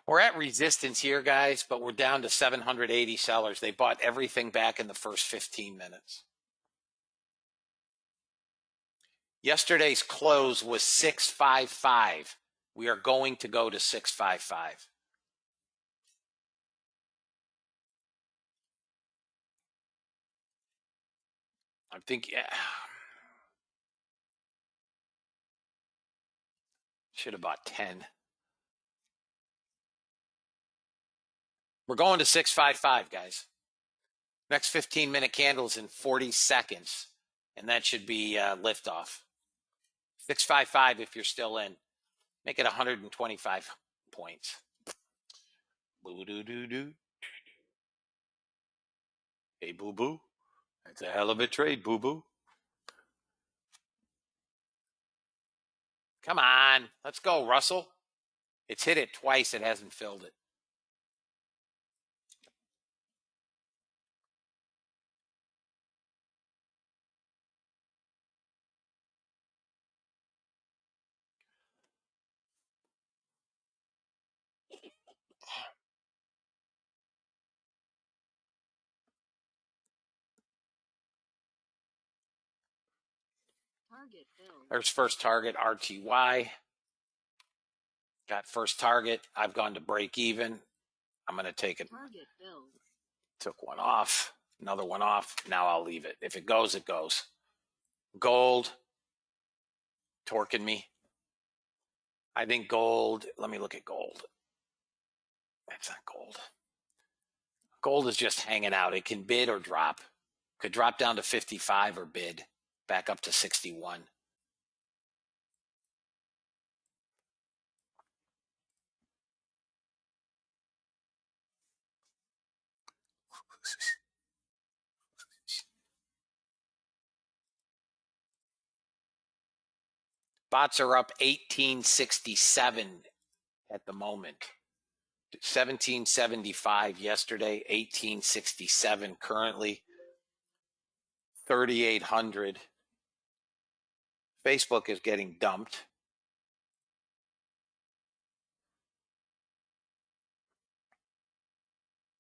We're at resistance here, guys, but we're down to 780 sellers. They bought everything back in the first 15 minutes. Yesterday's close was 655. We are going to go to 655. I think, yeah. Should have bought 10. We're going to 655, guys. Next 15-minute candle is in 40 seconds, and that should be liftoff. 655 if you're still in. Make it 125 points. Boo-doo-doo-doo. Hey, boo-boo. That's a hell of a trade, boo-boo. Come on. Let's go, Russell. It's hit it twice. It hasn't filled it. Target filled. There's first target, RTY. Got first target. I've gone to break even. I'm going to take it. Target filled. Took one off. Another one off. Now I'll leave it. If it goes, it goes. Gold. Torquing me. I think gold. Let me look at gold. That's not gold. Gold is just hanging out. It can bid or drop. Could drop down to 55 or bid. Back up to 61. Bots are up 1867 at the moment. 1775 yesterday, 1867 currently, 3800. Facebook is getting dumped.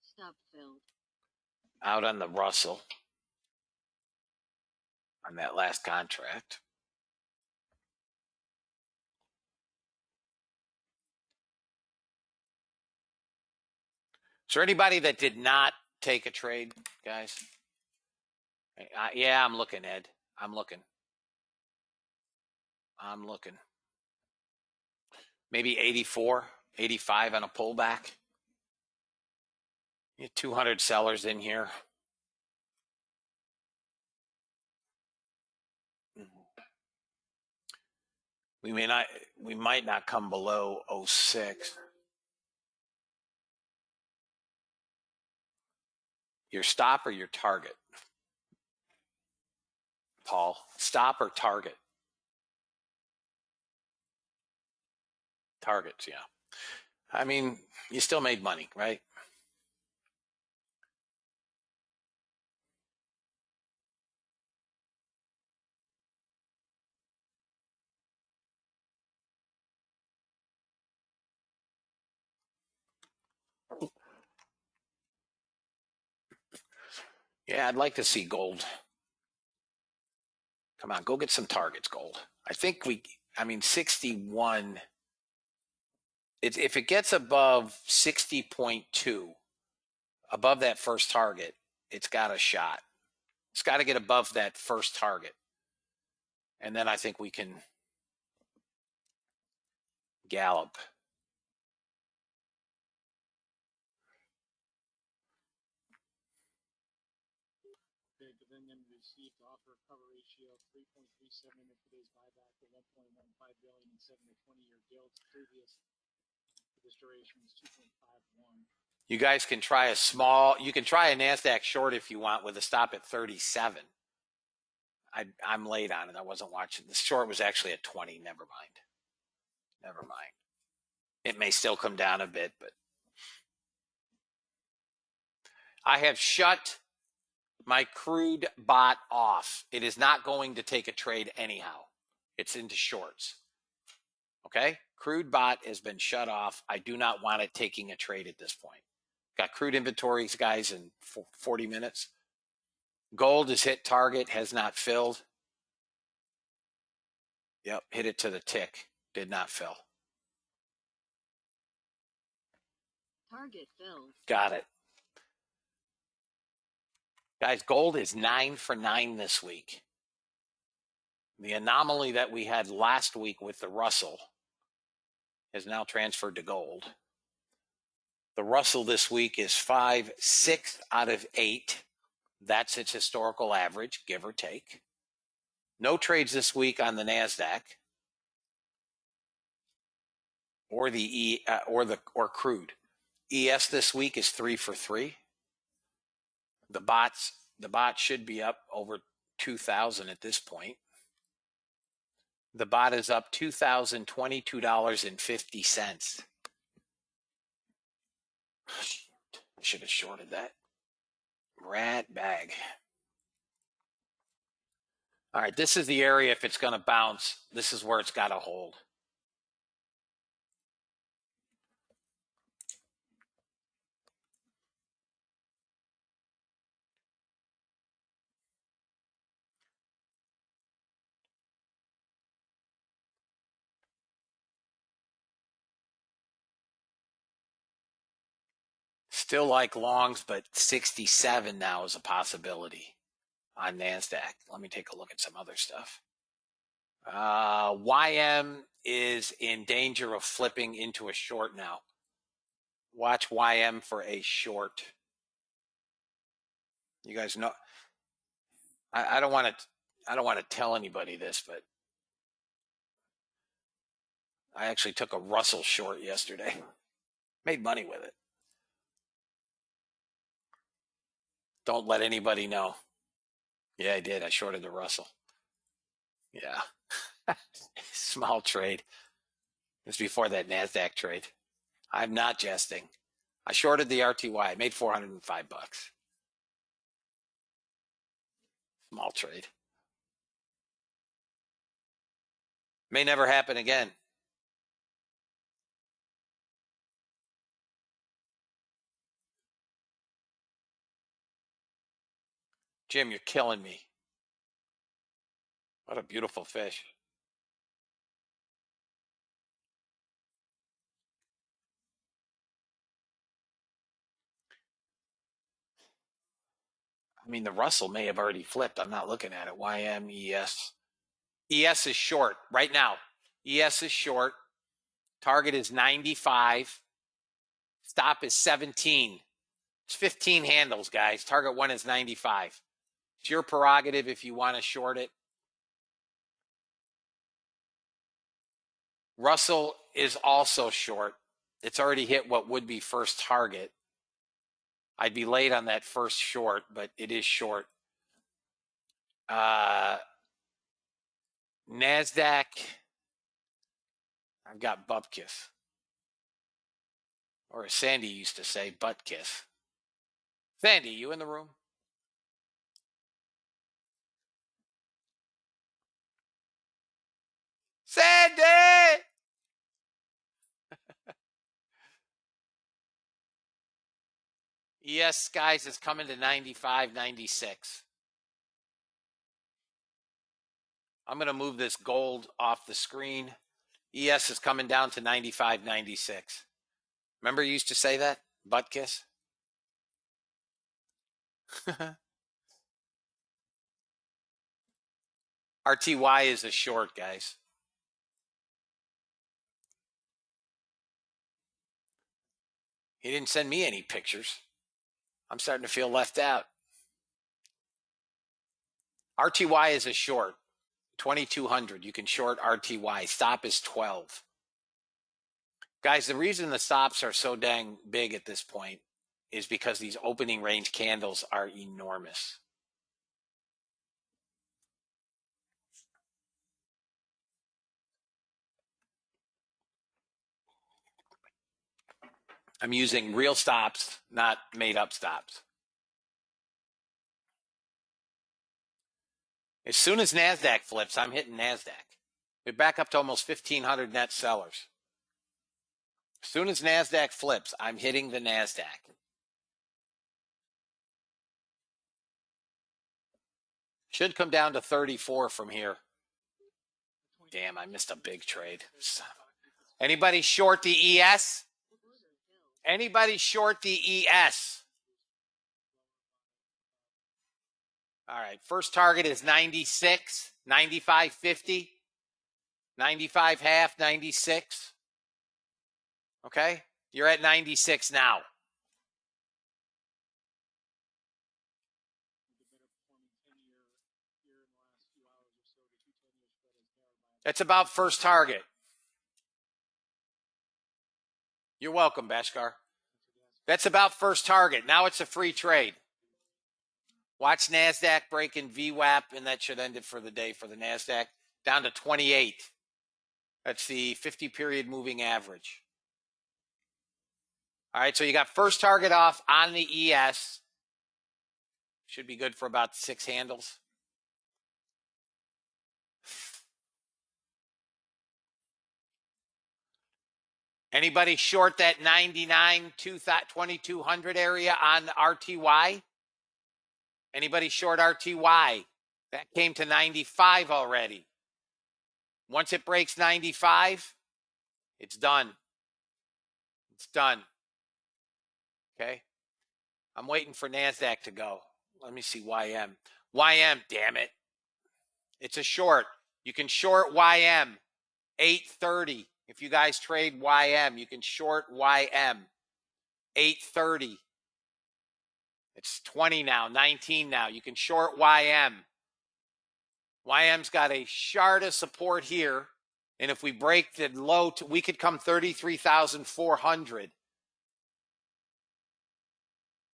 Stop filled. Out on the Russell on that last contract. Is there anybody that did not take a trade, guys? Yeah, I'm looking, Ed. I'm looking. Maybe 84, 85 on a pullback. You have 200 sellers in here. We might not come below 06. Your stop or your target? Paul, stop or target? Targets, yeah. I mean, you still made money, right? Yeah, I'd like to see gold. Come on, go get some targets, gold. I think 61. If it gets above 60.2, above that first target, it's got a shot. It's got to get above that first target. And then I think we can gallop. Dividend received offer cover ratio of 3.37 in today's buyback to 1.15 billion in 7 to 20-year gilts. Previous this duration was 2.51. You guys can try a NASDAQ short if you want with a stop at 37. I'm late on it. I wasn't watching. The short was actually at 20. Never mind. It may still come down a bit, but I have shut my crude bot off. It is not going to take a trade anyhow. It's into shorts. Okay? Crude bot has been shut off. I do not want it taking a trade at this point. Got crude inventories, guys, in 40 minutes. Gold has hit target, has not filled. Yep, hit it to the tick. Did not fill. Target filled. Got it. Guys, gold is 9 for 9 this week. The anomaly that we had last week with the Russell has now transferred to gold. The Russell this week is 6 out of 8. That's its historical average, give or take. No trades this week on the NASDAQ or or crude. ES this week is 3 for 3. The bot should be up over 2,000 at this point. The bot is up $2,022.50. Should have shorted that. Rat bag. All right, this is the area if it's going to bounce. This is where it's got to hold. Still like longs, but 67 now is a possibility on NASDAQ. Let me take a look at some other stuff. YM is in danger of flipping into a short now. Watch YM for a short. You guys know, I don't want to tell anybody this, but I actually took a Russell short yesterday. Made money with it. Don't let anybody know. Yeah, I did. I shorted the Russell. Yeah. Small trade. It was before that NASDAQ trade. I'm not jesting. I shorted the RTY. I made $405. Small trade. May never happen again. Jim, you're killing me. What a beautiful fish. I mean, the Russell may have already flipped. I'm not looking at it. YMES. ES is short right now. ES is short. Target is 95. Stop is 17. It's 15 handles, guys. Target one is 95. It's your prerogative if you want to short it. Russell is also short. It's already hit what would be first target. I'd be late on that first short, but it is short. NASDAQ, I've got Bupkis. Or as Sandy used to say, butt kiss. Sandy, you in the room? Sandy! Yes, guys, it's coming to 95, 96. I'm going to move this gold off the screen. ES is coming down to 95, 96. Remember you used to say that? Butt kiss? RTY is a short, guys. He didn't send me any pictures. I'm starting to feel left out. RTY is a short. 2,200. You can short RTY. Stop is 12. Guys, the reason the stops are so dang big at this point is because these opening range candles are enormous. I'm using real stops, not made up stops. As soon as NASDAQ flips, I'm hitting NASDAQ. We're back up to almost 1,500 net sellers. As soon as NASDAQ flips, I'm hitting the NASDAQ. Should come down to 34 from here. Damn, I missed a big trade. Anybody short the ES? Anybody short the ES? All right, first target is 96, 95.50, 95 half, 96. Okay, you're at 96 now. That's about first target. You're welcome, Bashkar. That's about first target. Now it's a free trade. Watch NASDAQ breaking VWAP, and that should end it for the day for the NASDAQ. Down to 28. That's the 50-period moving average. All right, so you got first target off on the ES. Should be good for about 6 handles. Anybody short that 99, 2200 area on RTY? Anybody short RTY? That came to 95 already. Once it breaks 95, it's done. It's done. Okay. I'm waiting for NASDAQ to go. Let me see YM. YM, damn it. It's a short. You can short YM. 830. If you guys trade YM, you can short YM. 830. It's 20 now, 19 now. You can short YM. YM's got a shard of support here. And if we break the low, we could come 33,400.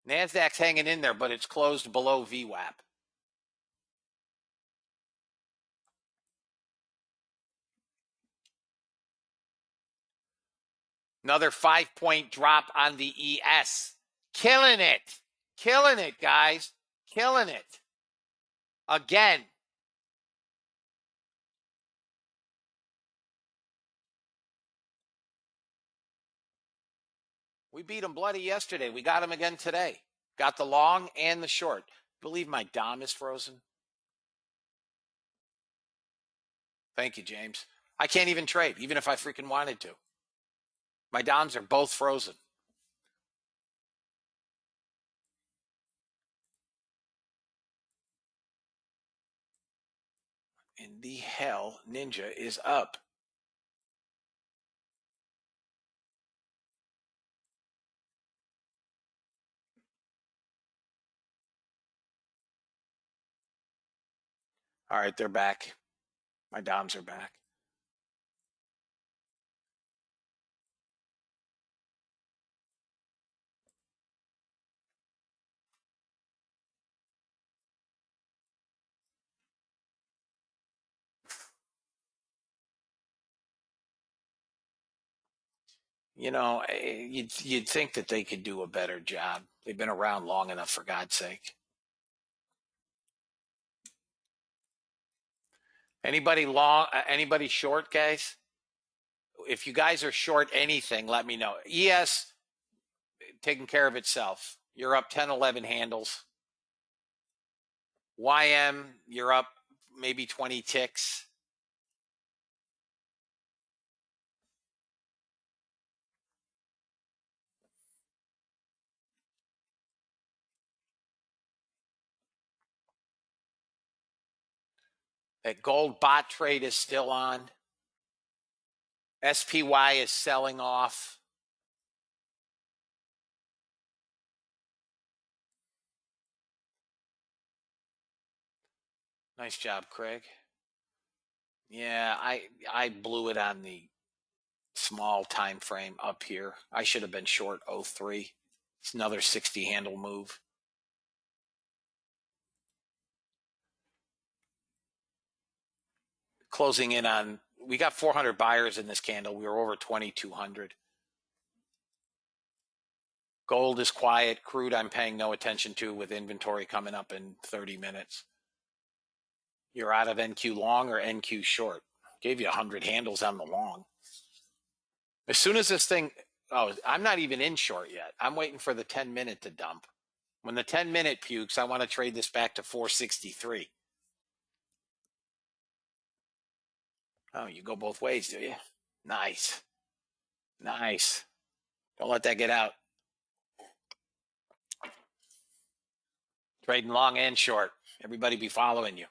NASDAQ's hanging in there, but it's closed below VWAP. Another 5-point drop on the ES. Killing it. Killing it, guys. Killing it. Again. We beat them bloody yesterday. We got them again today. Got the long and the short. Believe my Dom is frozen. Thank you, James. I can't even trade, even if I freaking wanted to. My Doms are both frozen. In the hell, Ninja is up. All right, they're back. My Doms are back. You know, you'd think that they could do a better job. They've been around long enough, for God's sake. Anybody long? Anybody short, guys? If you guys are short anything, let me know. ES taking care of itself. You're up 10, 11 handles. YM, you're up maybe 20 ticks. That gold bot trade is still on. SPY is selling off. Nice job, Craig. Yeah, I blew it on the small time frame up here. I should have been short 03. It's another 60 handle move. Closing in on, we got 400 buyers in this candle. We were over 2,200. Gold is quiet. Crude, I'm paying no attention to with inventory coming up in 30 minutes. You're out of NQ long or NQ short. Gave you 100 handles on the long. As soon as this thing, oh, I'm not even in short yet. I'm waiting for the 10-minute to dump. When the 10-minute pukes, I want to trade this back to 463. Oh, you go both ways, do you? Nice. Nice. Don't let that get out. Trading long and short. Everybody be following you.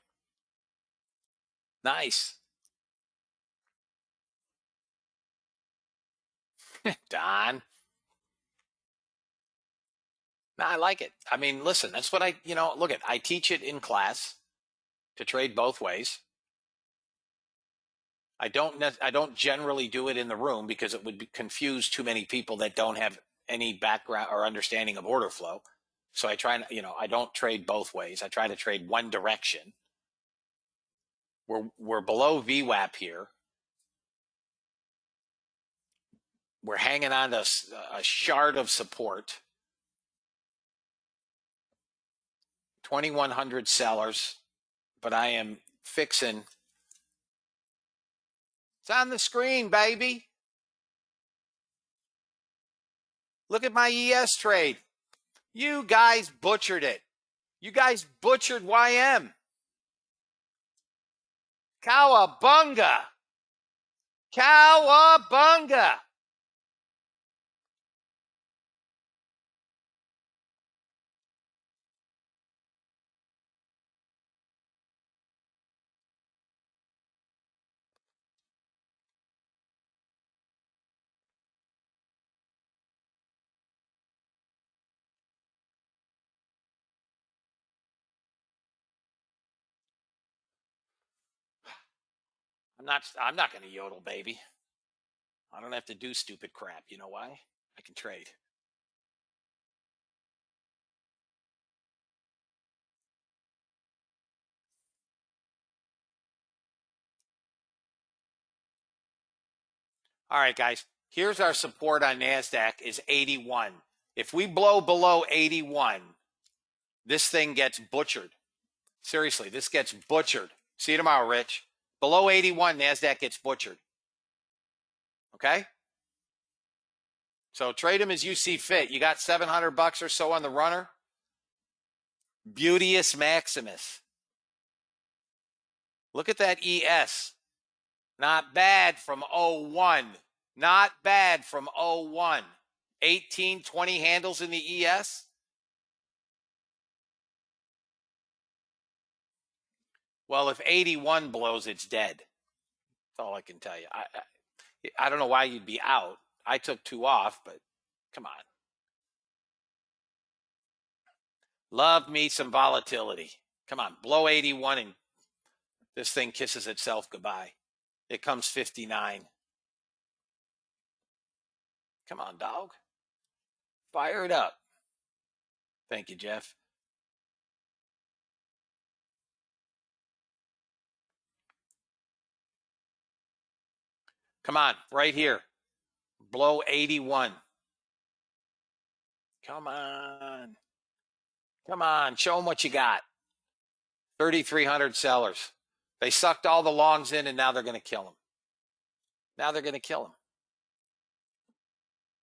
Nice. Don. No, I like it. I mean, listen, that's what look at. I teach it in class to trade both ways. I don't generally do it in the room because it would confuse too many people that don't have any background or understanding of order flow. So I try, I don't trade both ways. I try to trade one direction. We're below VWAP here. We're hanging on to a shard of support. 2,100 sellers, but I am fixing. It's on the screen, baby. Look at my ES trade. You guys butchered it. You guys butchered YM. Cowabunga. Cowabunga. I'm not going to yodel, baby. I don't have to do stupid crap. You know why? I can trade. All right, guys. Here's our support on NASDAQ is 81. If we blow below 81, this thing gets butchered. Seriously, this gets butchered. See you tomorrow, Rich. Below 81, NASDAQ gets butchered. Okay? So trade them as you see fit. You got $700 or so on the runner. Beauteous Maximus. Look at that ES. Not bad from 01. Not bad from 01. 18, 20 handles in the ES. Well, if 81 blows, it's dead. That's all I can tell you. I don't know why you'd be out. I took 2 off, but come on. Love me some volatility. Come on, blow 81 and this thing kisses itself goodbye. It comes 59. Come on, dog. Fire it up. Thank you, Jeff. Come on, right here. Blow 81. Come on. Come on, show them what you got. 3,300 sellers. They sucked all the longs in, and now they're going to kill them. Now they're going to kill them.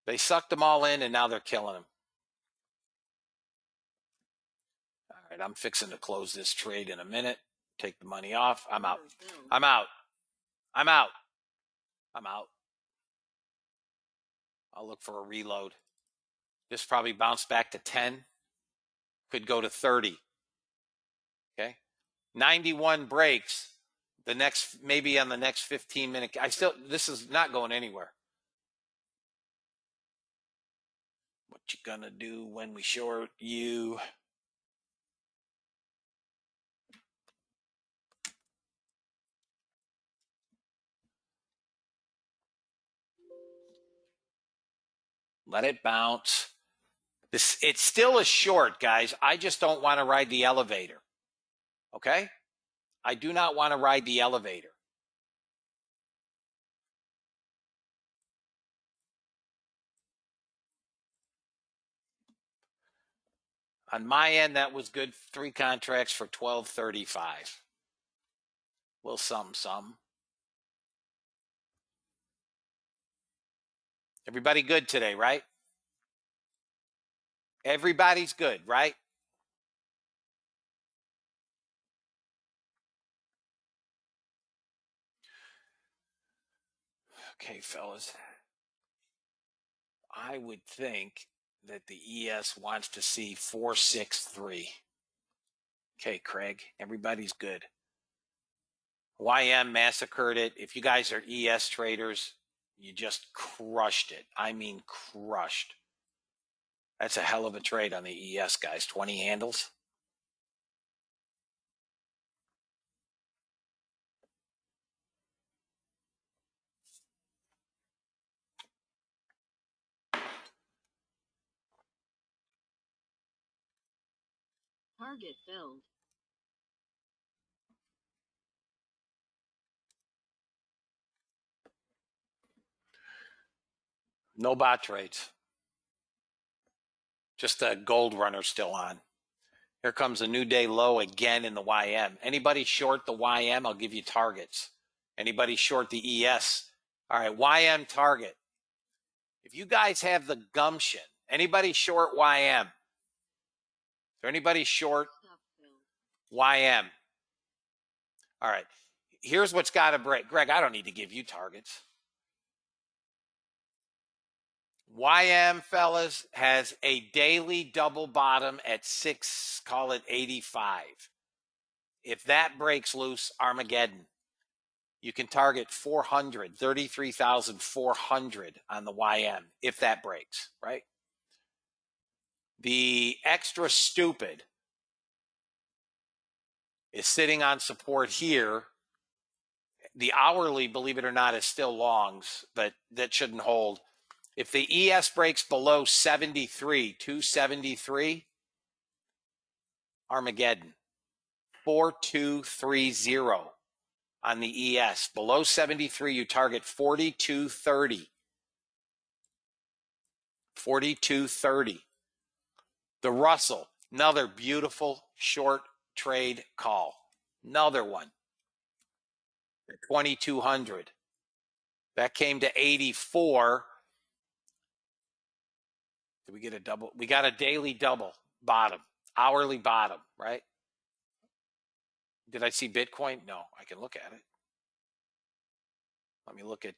They sucked them all in, and now they're killing them. All right, I'm fixing to close this trade in a minute. Take the money off. I'm out. I'm out. I'm out. I'm out. I'll look for a reload. This probably bounced back to 10. Could go to 30. Okay. 91 breaks. The next, maybe on the next 15 minute. This is not going anywhere. What you gonna do when we short you? Let it bounce. It's still a short, guys. I just don't want to ride the elevator. Okay? I do not want to ride the elevator. On my end, that was good. 3 contracts for $12.35. Little some. Everybody good today, right? Everybody's good, right? Okay, fellas. I would think that the ES wants to see 463. Okay, Craig, everybody's good. YM massacred it. If you guys are ES traders, you just crushed it. I mean, crushed. That's a hell of a trade on the ES, guys. 20 handles. Target filled. No bot trades. Just a gold runner still on. Here comes a new day low again in the YM. Anybody short the YM, I'll give you targets. Anybody short the ES? All right, YM target. If you guys have the gumption, anybody short YM? Is there anybody short YM? All right, here's what's got to break. Greg, I don't need to give you targets. YM, fellas, has a daily double bottom at 6, call it 85. If that breaks loose, Armageddon. You can target 400, 33,400 on the YM if that breaks, right? The extra stupid is sitting on support here. The hourly, believe it or not, is still longs, but that shouldn't hold. If the ES breaks below 73, 273, Armageddon. 4230 on the ES. Below 73, you target 4230. 42.30. The Russell, another beautiful short trade call. Another one. 2,200. That came to 84. Did we get a double? We got a daily double bottom, hourly bottom, right? Did I see Bitcoin? No, I can look at it. Let me look at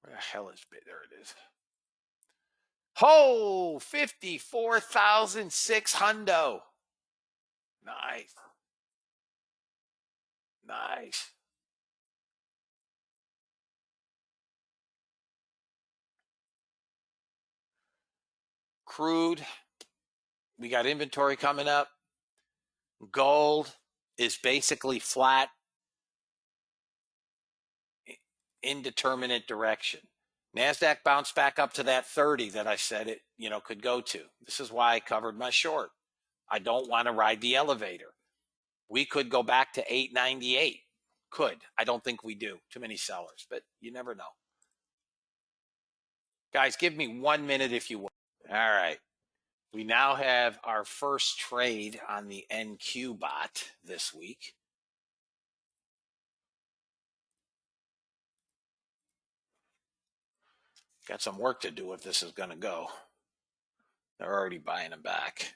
where the hell is Bit? There it is. Oh, 54,600. Nice. Nice. Crude, we got inventory coming up. Gold is basically flat, indeterminate direction. NASDAQ bounced back up to that 30 that I said it, could go to. This is why I covered my short. I don't want to ride the elevator. We could go back to 898. Could. I don't think we do. Too many sellers, but you never know. Guys, give me 1 minute if you will. All right. We now have our first trade on the NQ bot this week. Got some work to do if this is going to go. They're already buying them back.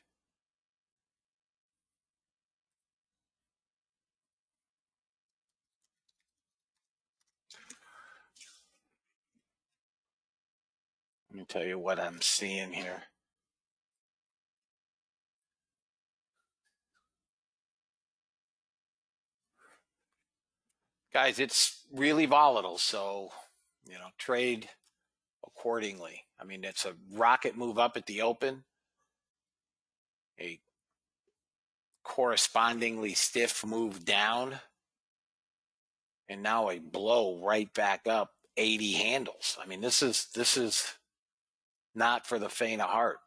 Let me tell you what I'm seeing here. Guys, it's really volatile, so, trade accordingly. I mean, it's a rocket move up at the open, a correspondingly stiff move down, and now a blow right back up 80 handles. I mean, this is not for the faint of heart.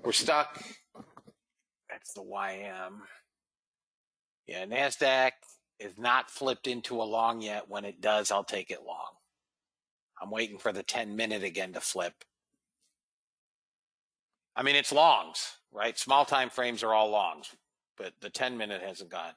We're stuck. That's the YM. Yeah, NASDAQ is not flipped into a long yet. When it does, I'll take it long. I'm waiting for the 10-minute again to flip. I mean, it's longs, right? Small time frames are all longs, but the 10-minute hasn't gone.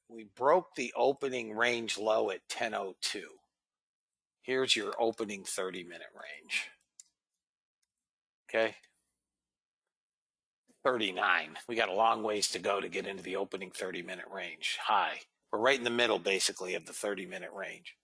We broke the opening range low at 10:02. Here's your opening 30-minute range. Okay. 39. We got a long ways to go to get into the opening 30-minute range. High. We're right in the middle, basically, of the 30-minute range.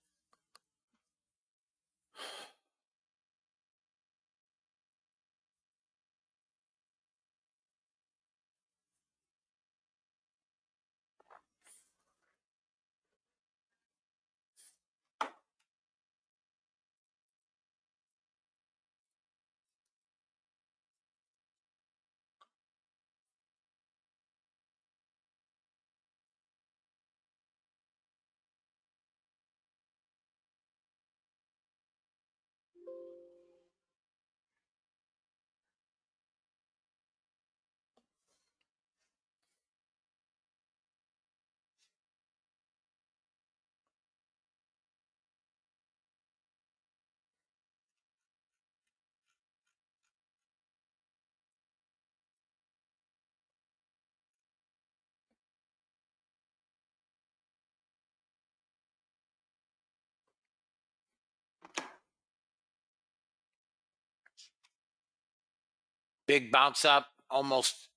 Big bounce up, almost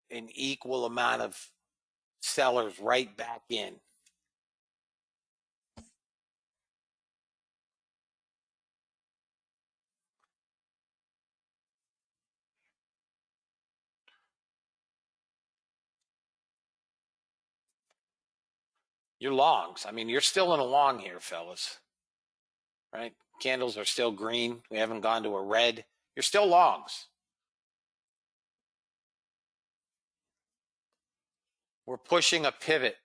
an equal amount of sellers right back in. You're longs. I mean, you're still in a long here, fellas. Right? Candles are still green. We haven't gone to a red. You're still longs. We're pushing a pivot.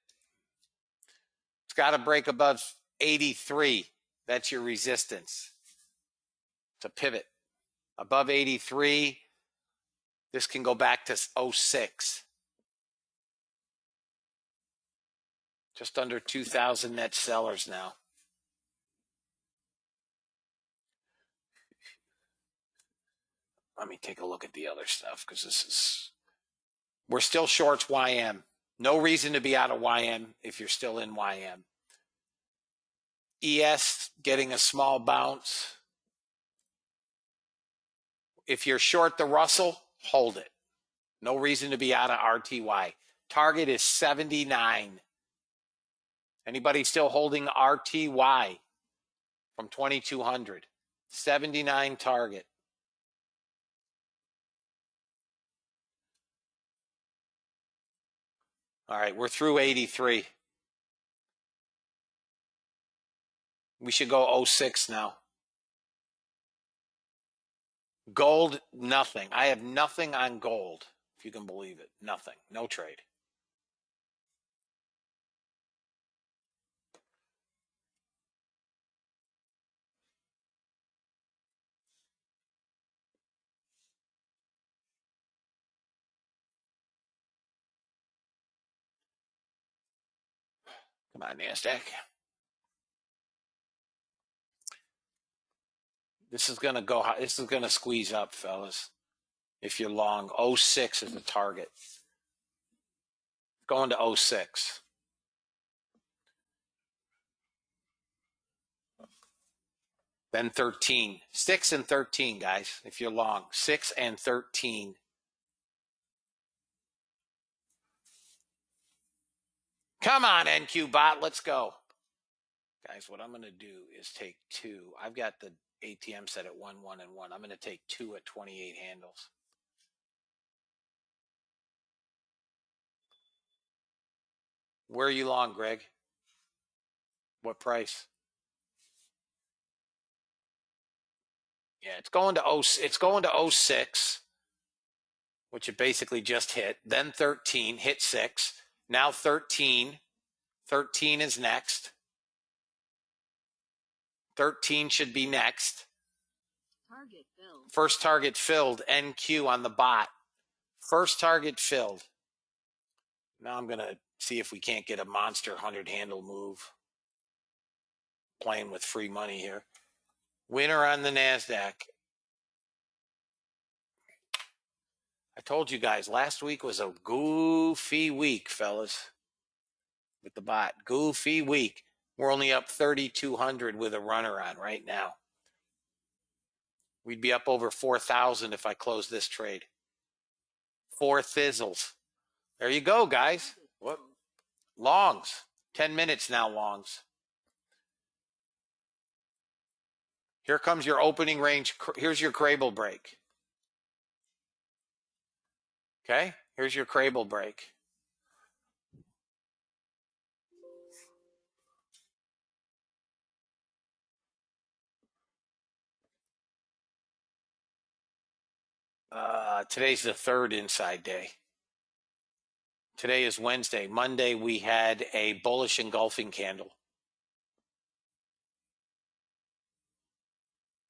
It's got to break above 83. That's your resistance. It's a pivot. Above 83, this can go back to 06. Just under 2,000 net sellers now. Let me take a look at the other stuff because we're still shorts YM. No reason to be out of YM if you're still in YM. ES getting a small bounce. If you're short the Russell, hold it. No reason to be out of RTY. Target is 79. Anybody still holding RTY from 2,200? 79 target. All right, we're through 83. We should go 06 now. Gold, nothing. I have nothing on gold, if you can believe it. Nothing. No trade. Come on, NASDAQ. This is going to go. This is going to squeeze up, fellas. If you're long, 06 is the target. Going to 06. Then 13. 6 and 13, guys, if you're long. 6 and 13. Come on, NQ bot, let's go. Guys, what I'm going to do is take 2. I've got the ATM set at 1, 1, and 1. I'm going to take 2 at 28 handles. Where are you long, Greg? What price? Yeah, it's going to 06, which it basically just hit. Then 13, hit 6. Now 13. 13 is next. 13 should be next. Target filled. First target filled, NQ on the bot. First target filled. Now I'm going to see if we can't get a monster 100 handle move. Playing with free money here. Winner on the NASDAQ. I told you guys last week was a goofy week, fellas. With the bot. Goofy week. We're only up 3,200 with a runner on right now. We'd be up over 4,000 if I close this trade. 4 thizzles. There you go, guys. What? Longs. 10 minutes now, longs. Here comes your opening range. Here's your Crable break. Okay? Here's your Crable break. Today's the 3rd inside day. Today is Wednesday. Monday, we had a bullish engulfing candle.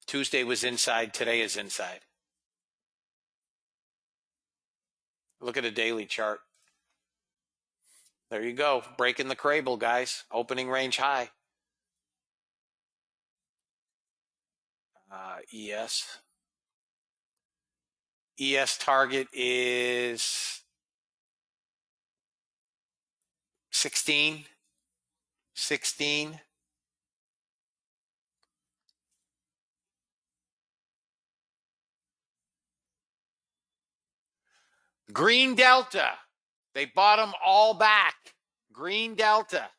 Tuesday was inside. Today is inside. Look at a daily chart. There you go. Breaking the Crable, guys. Opening range high. ES. ES target is 16. 16. Green Delta. They bought them all back. Green Delta,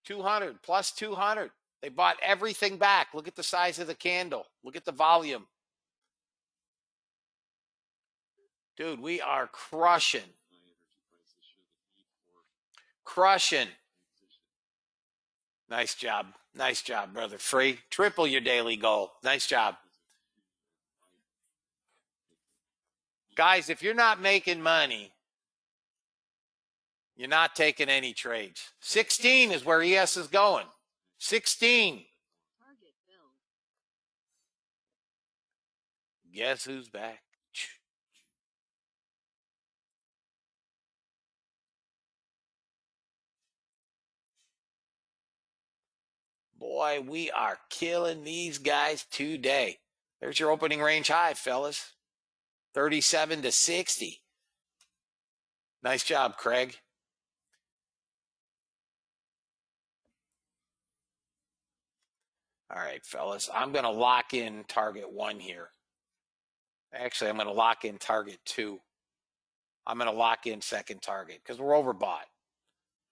200 plus 200. They bought everything back. Look at the size of the candle. Look at the volume. Dude, we are crushing. Crushing. Nice job. Nice job, brother. Free. Triple your daily goal. Nice job. Guys, if you're not making money, you're not taking any trades. 16 is where ES is going. 16. Target filled. Guess who's back? Boy, we are killing these guys today. There's your opening range high, fellas. 37 to 60. Nice job, Craig. All right, fellas. I'm going to lock in target 1 here. Actually, I'm going to lock in target 2. I'm going to lock in second target because we're overbought.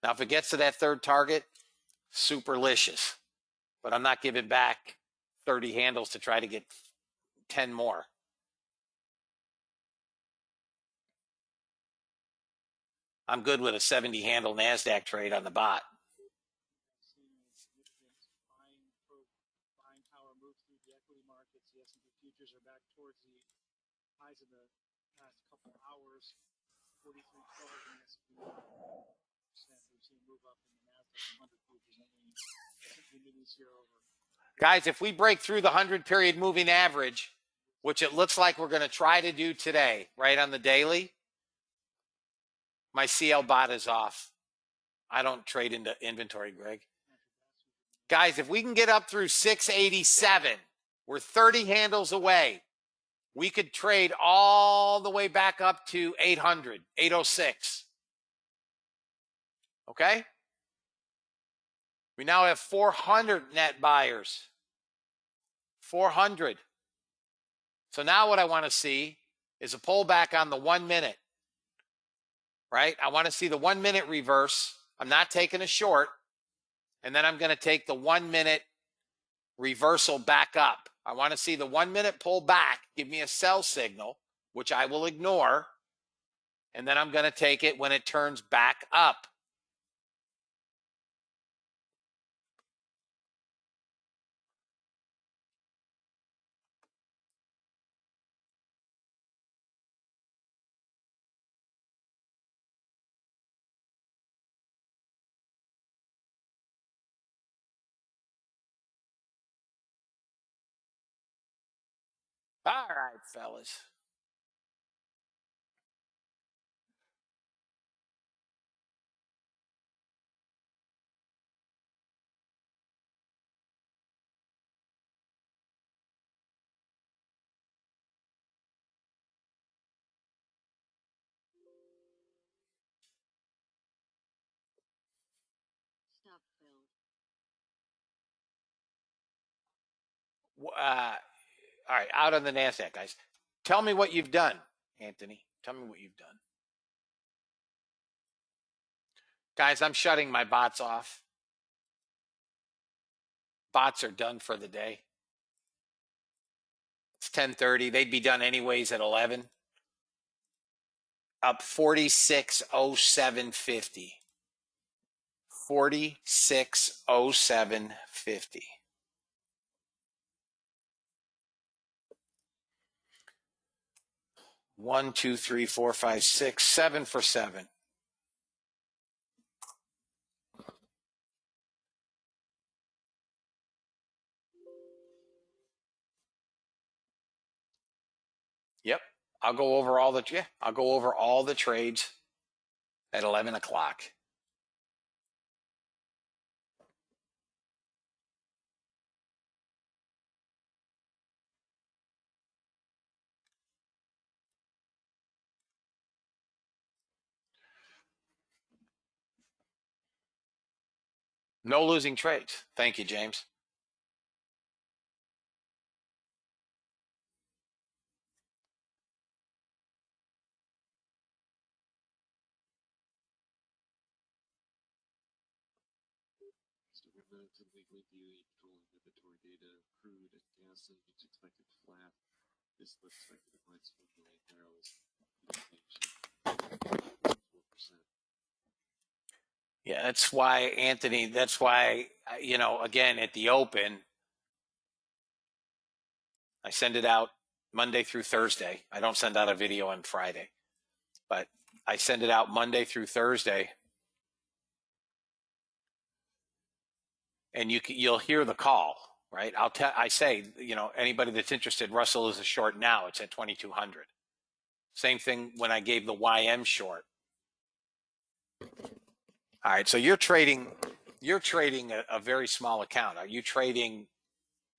Now, if it gets to that third target, superlicious. But I'm not giving back 30 handles to try to get 10 more. I'm good with a 70 handle NASDAQ trade on the bot. Buying power moves through the equity markets. The S&P futures are back towards the highs of the past couple hours. 43.12 in the S&P. We've seen move up in the NASDAQ 100 futures. Guys, if we break through the 100-period moving average, which it looks like we're going to try to do today, right on the daily, my CL bot is off. I don't trade into inventory, Greg. Guys, if we can get up through 687, we're 30 handles away. We could trade all the way back up to 800, 806. Okay? We now have 400 net buyers. 400. So now what I want to see is a pullback on the 1 minute. Right? I want to see the 1 minute reverse. I'm not taking a short. And then I'm going to take the 1 minute reversal back up. I want to see the 1 minute pull back, give me a sell signal, which I will ignore. And then I'm going to take it when it turns back up. All right, fellas. Stop filled. All right, out on the NASDAQ, guys. Tell me what you've done, Anthony. Tell me what you've done. Guys, I'm shutting my bots off. Bots are done for the day. It's 10:30. They'd be done anyways at 11. Up 4607.50. 4607.50. One, two, three, four, five, six, 7 for 7. Yep. I'll go over all the trades at 11 o'clock. No losing trades. Thank you, James. to weekly viewing petroleum inventory data, crude and gas linkage expected flat. Distillate expected to decline 1 million barrels. 4%. Yeah, that's why, Anthony, that's why, again, at the open, I send it out Monday through Thursday. I don't send out a video on Friday, but I send it out Monday through Thursday. And you'll hear the call, right? I say, anybody that's interested, Russell is a short now. It's at 2,200. Same thing when I gave the YM short. All right, so you're trading a very small account. Are you trading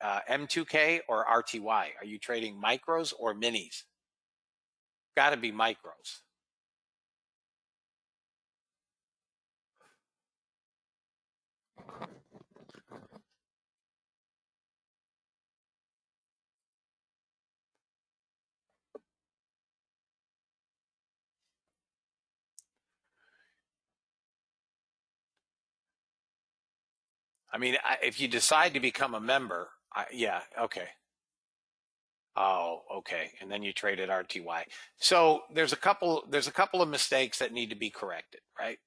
M2K or RTY? Are you trading micros or minis? Got to be micros. I mean, if you decide to become a member, yeah, okay. Oh, okay. And then you trade at RTY. So there's a couple of mistakes that need to be corrected, right?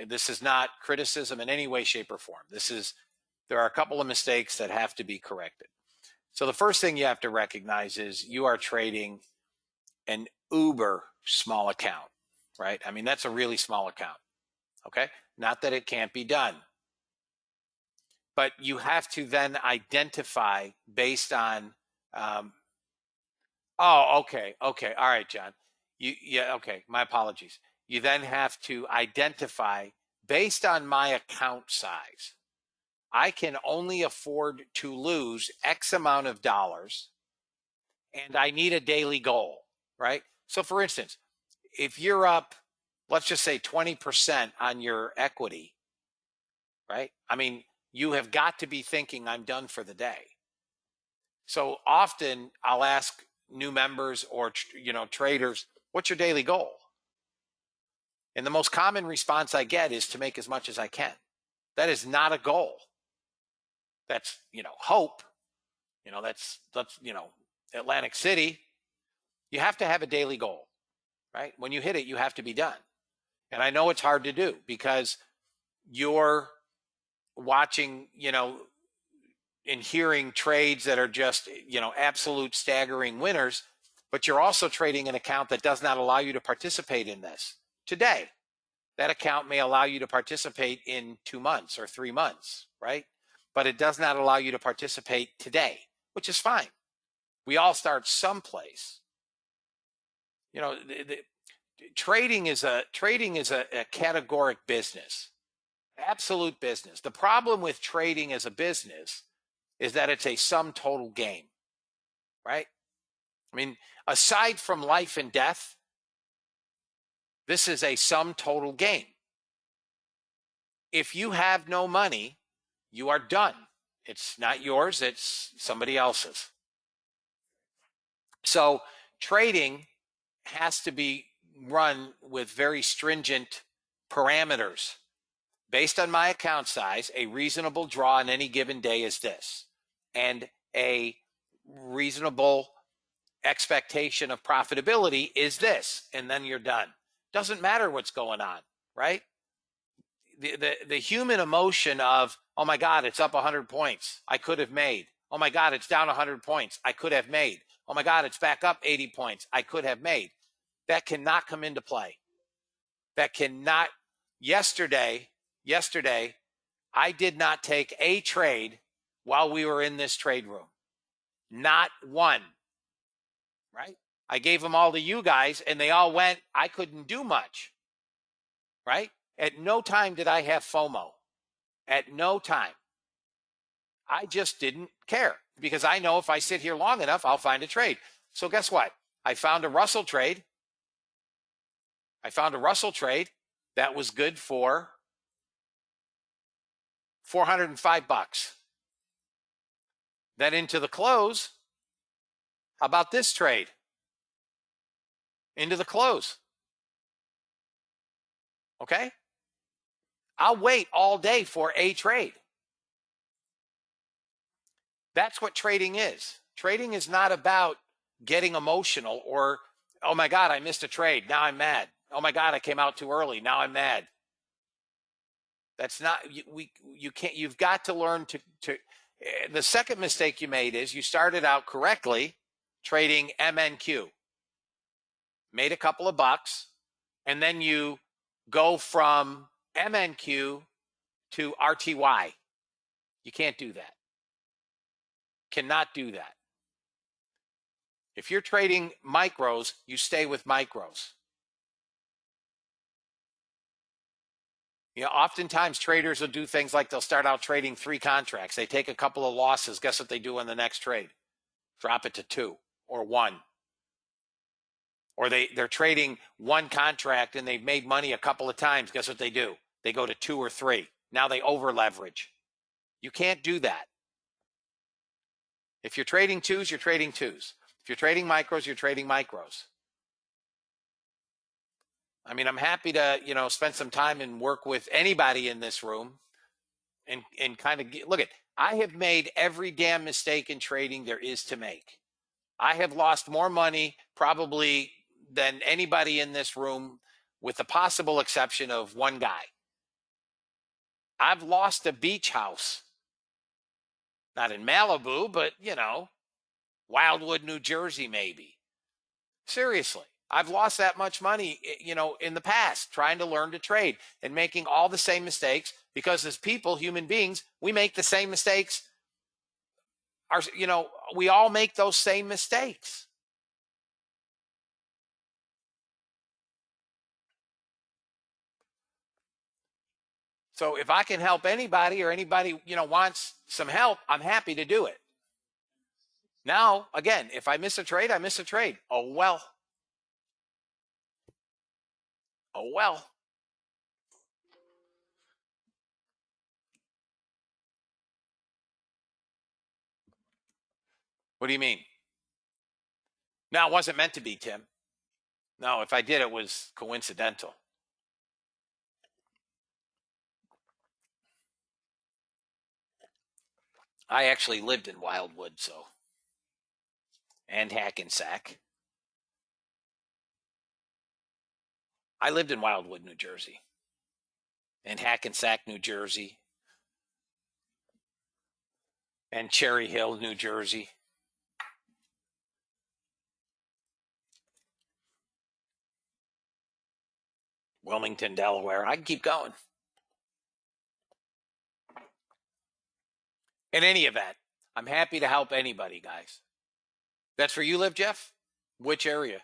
This is not criticism in any way, shape, or form. There are a couple of mistakes that have to be corrected. So the first thing you have to recognize is you are trading an uber small account, right? I mean, that's a really small account. Okay. Not that it can't be done, but you have to then identify based on, oh, okay. All right, John. Okay. My apologies. You then have to identify based on my account size. I can only afford to lose X amount of dollars, and I need a daily goal, right? So for instance, if you're up, let's just say 20% on your equity, right? I mean, you have got to be thinking I'm done for the day. So often I'll ask new members or traders, what's your daily goal? And the most common response I get is to make as much as I can. That is not a goal. That's, hope. That's Atlantic City. You have to have a daily goal, right? When you hit it, you have to be done. And I know it's hard to do because you're watching, and hearing trades that are just, absolute staggering winners, but you're also trading an account that does not allow you to participate in this today. That account may allow you to participate in 2 months or 3 months, right? But it does not allow you to participate today, which is fine. We all start someplace. Trading is a categoric business, absolute business. The problem with trading as a business is that it's a sum total game, right? I mean, aside from life and death, this is a sum total game. If you have no money, you are done. It's not yours, it's somebody else's. So trading has to be run with very stringent parameters. Based on my account size, a reasonable draw on any given day is this, and a reasonable expectation of profitability is this, and then you're done. Doesn't matter what's going on, right? The human emotion of, oh my God, it's up 100 points, I could have made. Oh my God, it's down 100 points, I could have made. Oh my God, it's back up 80 points, I could have made. That cannot come into play. That cannot. Yesterday, I did not take a trade while we were in this trade room. Not one, right? I gave them all to you guys and they all went. I couldn't do much, right? At no time did I have FOMO. At no time. I just didn't care because I know if I sit here long enough, I'll find a trade. So guess what? I found a Russell trade. That was good for $405. Then into the close, how about this trade? Into the close. Okay? I'll wait all day for a trade. That's what trading is. Trading is not about getting emotional or, oh my God, I missed a trade. Now I'm mad. Oh my God, I came out too early. Now I'm mad. That's not, you can't, you've got to learn to, the second mistake you made is you started out correctly trading MNQ, made a couple of bucks, and then you go from MNQ to RTY. You can't do that. Cannot do that. If you're trading micros, you stay with micros. You know, oftentimes traders will do things like they'll start out trading 3 contracts. They take a couple of losses. Guess what they do on the next trade? Drop it to 2 or 1. Or they're trading 1 contract and they've made money a couple of times. Guess what they do? They go to 2 or 3. Now they over leverage. You can't do that. If you're trading 2s, you're trading 2s. If you're trading micros, you're trading micros. I mean, I'm happy to, spend some time and work with anybody in this room and kind of look at, I have made every damn mistake in trading there is to make. I have lost more money probably than anybody in this room, with the possible exception of one guy. I've lost a beach house, not in Malibu, but, Wildwood, New Jersey, maybe. Seriously, I've lost that much money, in the past, trying to learn to trade and making all the same mistakes, because as people, human beings, we make the same mistakes. We all make those same mistakes. So if I can help anybody, or anybody, wants some help, I'm happy to do it. Now, again, if I miss a trade, I miss a trade. Oh, well. Oh, well. What do you mean? No, it wasn't meant to be, Tim. No, if I did, it was coincidental. I actually lived in Wildwood, and Hackensack. I lived in Wildwood, New Jersey, and Hackensack, New Jersey, and Cherry Hill, New Jersey. Wilmington, Delaware. I can keep going. In any event, I'm happy to help anybody, guys. That's where you live, Jeff? Which area?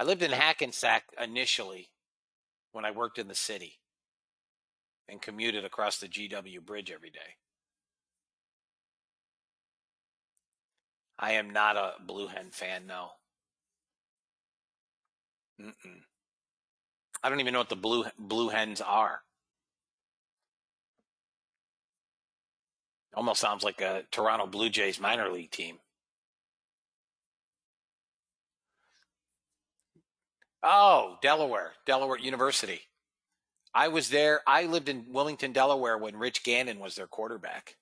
I lived in Hackensack initially when I worked in the city and commuted across the GW Bridge every day. I am not a Blue Hen fan, no. I don't even know what the Blue Hens are. Almost sounds like a Toronto Blue Jays minor league team. Oh, Delaware University. I was there. I lived in Wilmington, Delaware when Rich Gannon was their quarterback.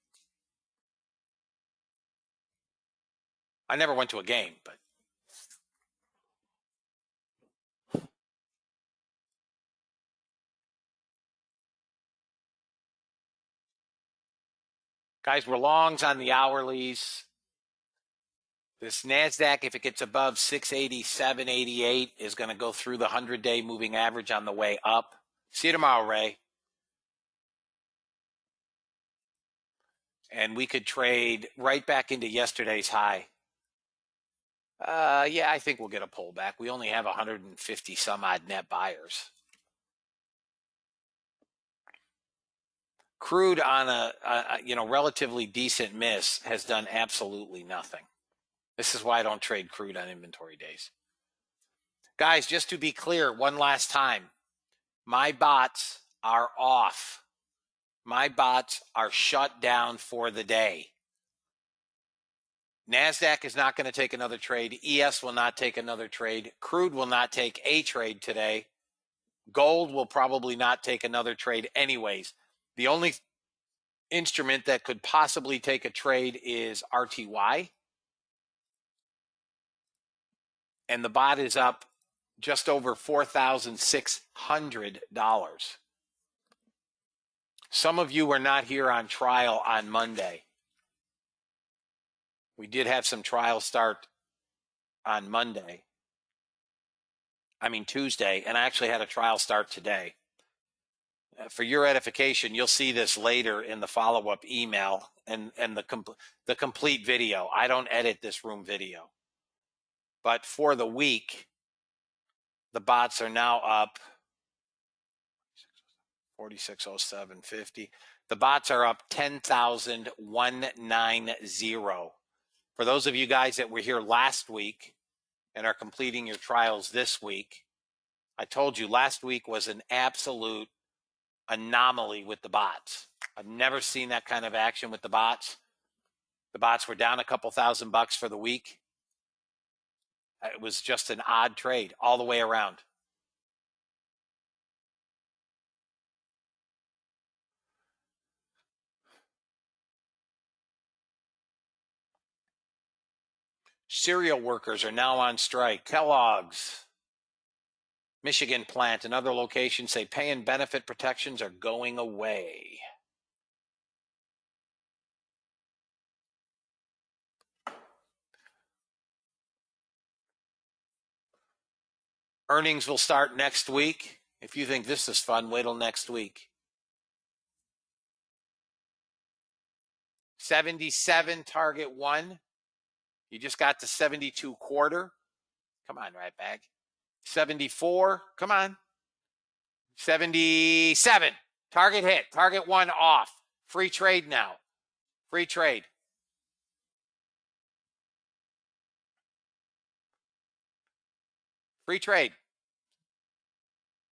I never went to a game, but guys, we're longs on the hourlies. This NASDAQ, if it gets above 680, 788, is going to go through the 100-day moving average on the way up. See you tomorrow, Ray. And we could trade right back into yesterday's high. Yeah, I think we'll get a pullback. We only have 150 some odd net buyers. Crude on a relatively decent miss has done absolutely nothing. This is why I don't trade crude on inventory days. Guys, just to be clear one last time, my bots are off. My bots are shut down for the day. NASDAQ is not going to take another trade. ES will not take another trade. Crude will not take a trade today. Gold will probably not take another trade anyways. The only instrument that could possibly take a trade is RTY. And the bot is up just over $4,600. Some of you were not here on trial on Monday. We did have some trial start on Tuesday, and I actually had a trial start today. For your edification, you'll see this later in the follow-up email and the complete video. I don't edit this room video. But for the week, the bots are now up 4607.50. The bots are up 10,190. For those of you guys that were here last week and are completing your trials this week, I told you last week was an absolute anomaly with the bots. I've never seen that kind of action with the bots. The bots were down a couple $1,000 for the week. It was just an odd trade all the way around. Cereal workers are now on strike. Kellogg's, Michigan plant, and other locations say pay and benefit protections are going away. Earnings will start next week. If you think this is fun, wait till next week. 77 target one. You just got to 72 quarter. Come on, right back. 74. Come on. 77. Target hit. Target one off. Free trade now. Free trade. Free trade.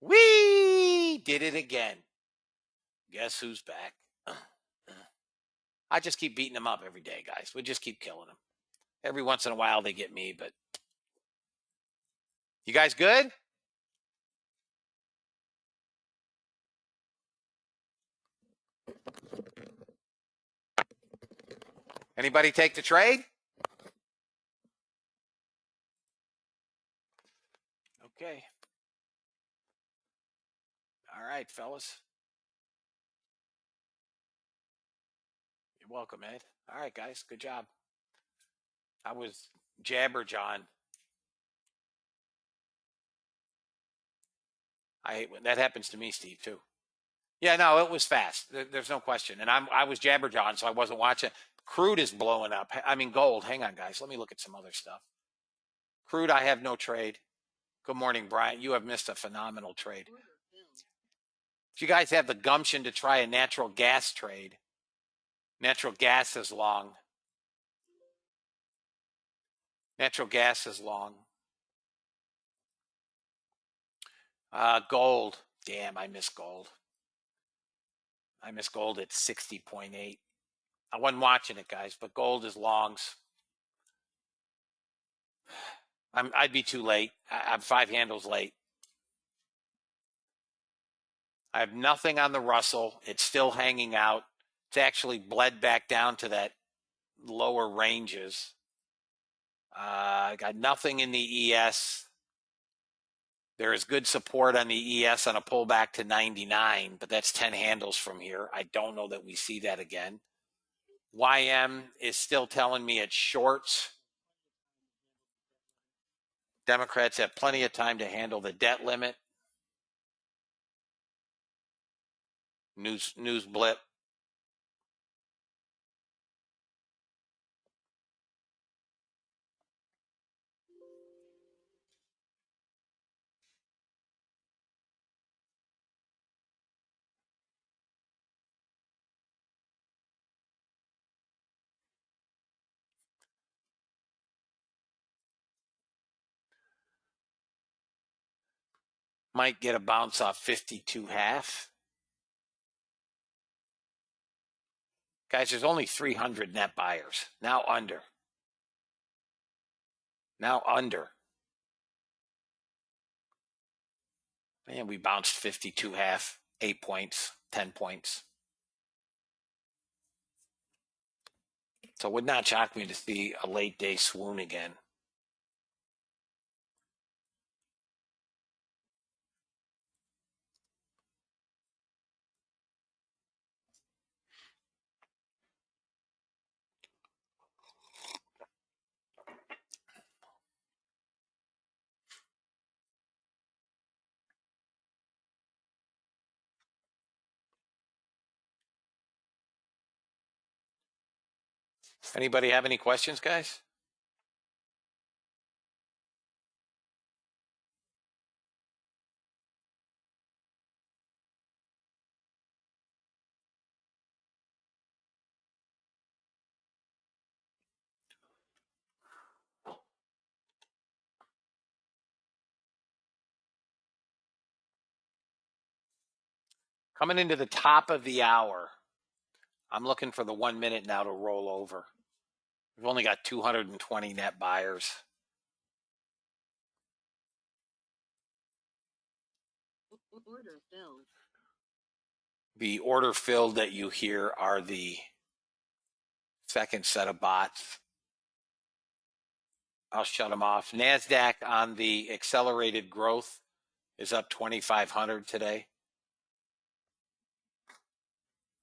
We did it again. Guess who's back? I just keep beating them up every day, guys. We just keep killing them. Every once in a while they get me, but you guys good? Anybody take the trade? Okay. All right, fellas. You're welcome, Ed. All right, guys. Good job. I was Jabber John. I hate when that happens to me, Steve, too. Yeah, no, it was fast. There's no question. And I was Jabber John, so I wasn't watching. Crude is blowing up. I mean, gold. Hang on, guys. Let me look at some other stuff. Crude, I have no trade. Good morning, Brian. You have missed a phenomenal trade. If you guys have the gumption to try a natural gas trade, natural gas is long. Natural gas is long. Gold. Damn, I miss gold. I miss gold at 60.8. I wasn't watching it, guys, but gold is longs. I'd be too late. I'm 5 handles late. I have nothing on the Russell. It's still hanging out. It's actually bled back down to that lower ranges. I got nothing in the ES. There is good support on the ES on a pullback to 99, but that's 10 handles from here. I don't know that we see that again. YM is still telling me it's shorts. Democrats have plenty of time to handle the debt limit. News blip. Might get a bounce off 52.5. Guys, there's only 300 net buyers. Now under. Now under. Man, we bounced 52.5, 8 points, 10 points. So it would not shock me to see a late day swoon again. Anybody have any questions, guys? Coming into the top of the hour, I'm looking for the 1 minute now to roll over. We've only got 220 net buyers. Order filled. The order filled that you hear are the second set of bots. I'll shut them off. NASDAQ on the accelerated growth is up 2,500 today.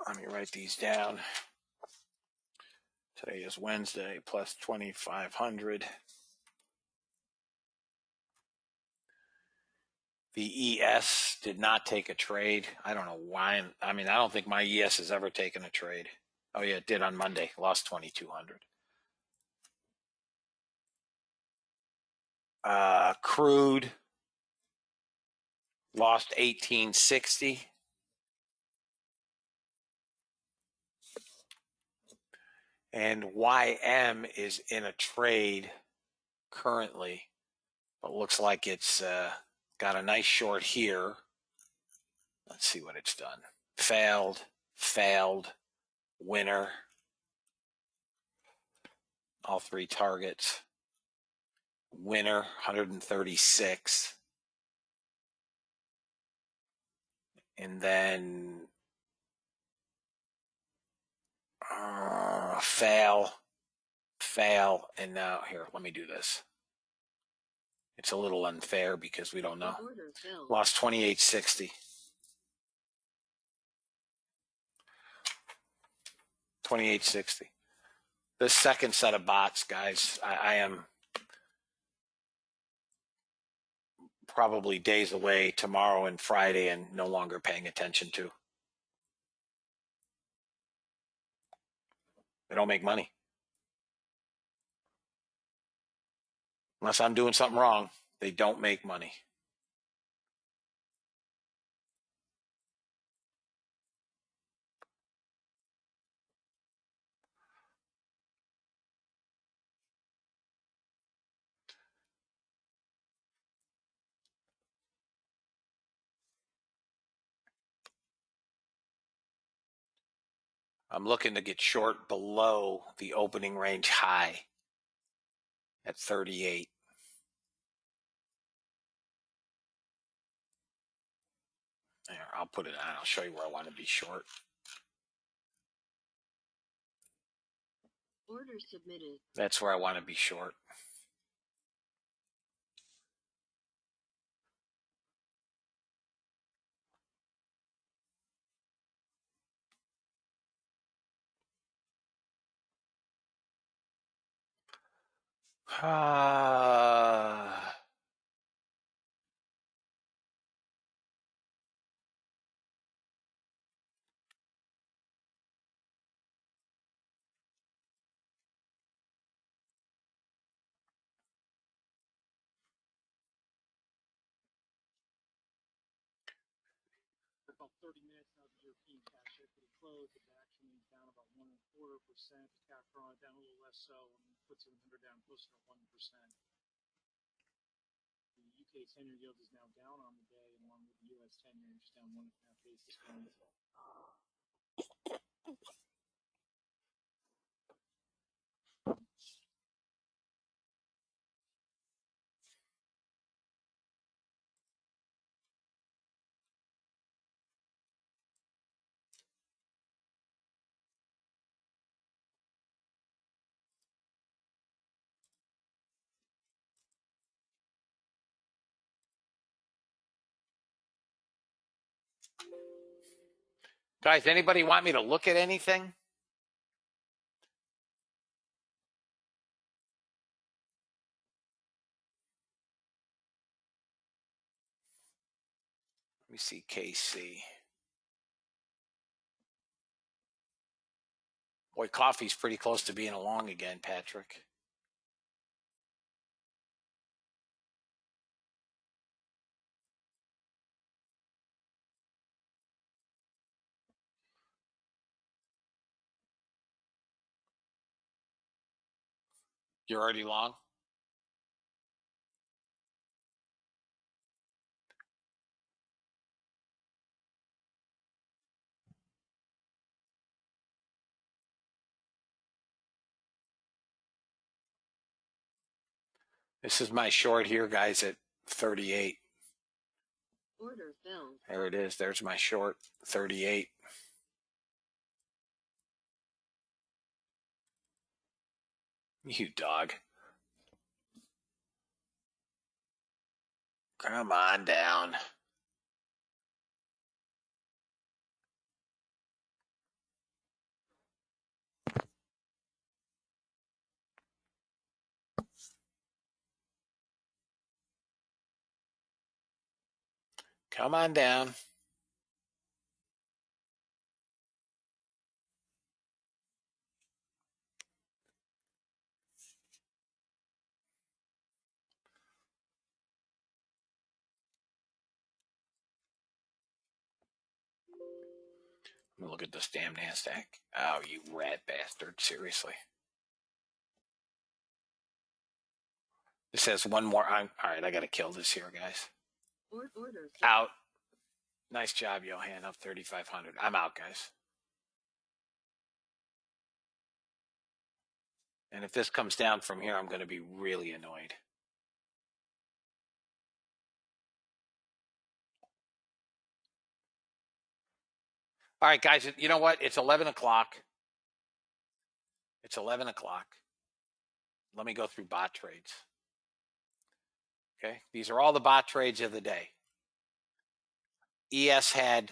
Let me write these down. Today is Wednesday, plus 2,500. The ES did not take a trade. I don't know why. I mean, I don't think my ES has ever taken a trade. Oh, yeah, it did on Monday. Lost 2,200. Crude lost 1860. And YM is in a trade currently, but looks like it's got a nice short here. Let's see what it's done. Failed, winner. All three targets. Winner, 136. And then fail, and now here, let me do this. It's a little unfair because we don't know. Order filled. Lost 2860. 2860. The second set of bots, guys, I am probably days away tomorrow and Friday and no longer paying attention to. They don't make money. Unless I'm doing something wrong, they don't make money. I'm looking to get short below the opening range high at 38. There, I'll put it on. I'll show you where I want to be short. Order submitted. That's where I want to be short. About 30 minutes now, the European cash equity closed. The action is down about 1.25%. The CAC down a little less so, and puts 700 down closer to 1%. The UK 10-year yield is now down on the day, along with the US 10-year, which is down 1.5 basis points. Guys, anybody want me to look at anything? Let me see KC. Boy, coffee's pretty close to being a long again, Patrick. You're already long? This is my short here, guys, at 38. Order filled. There it is. There's my short, 38. You dog. Come on down. Come on down. Let me look at this damn NASDAQ. Oh, you rat bastard. Seriously. This has one more. All right, I got to kill this here, guys. Order filled. Out. Nice job, Johan. Up 3,500. I'm out, guys. And if this comes down from here, I'm going to be really annoyed. All right, guys, you know what? It's 11 o'clock. It's 11 o'clock. Let me go through bot trades. Okay, these are all the bot trades of the day. ES had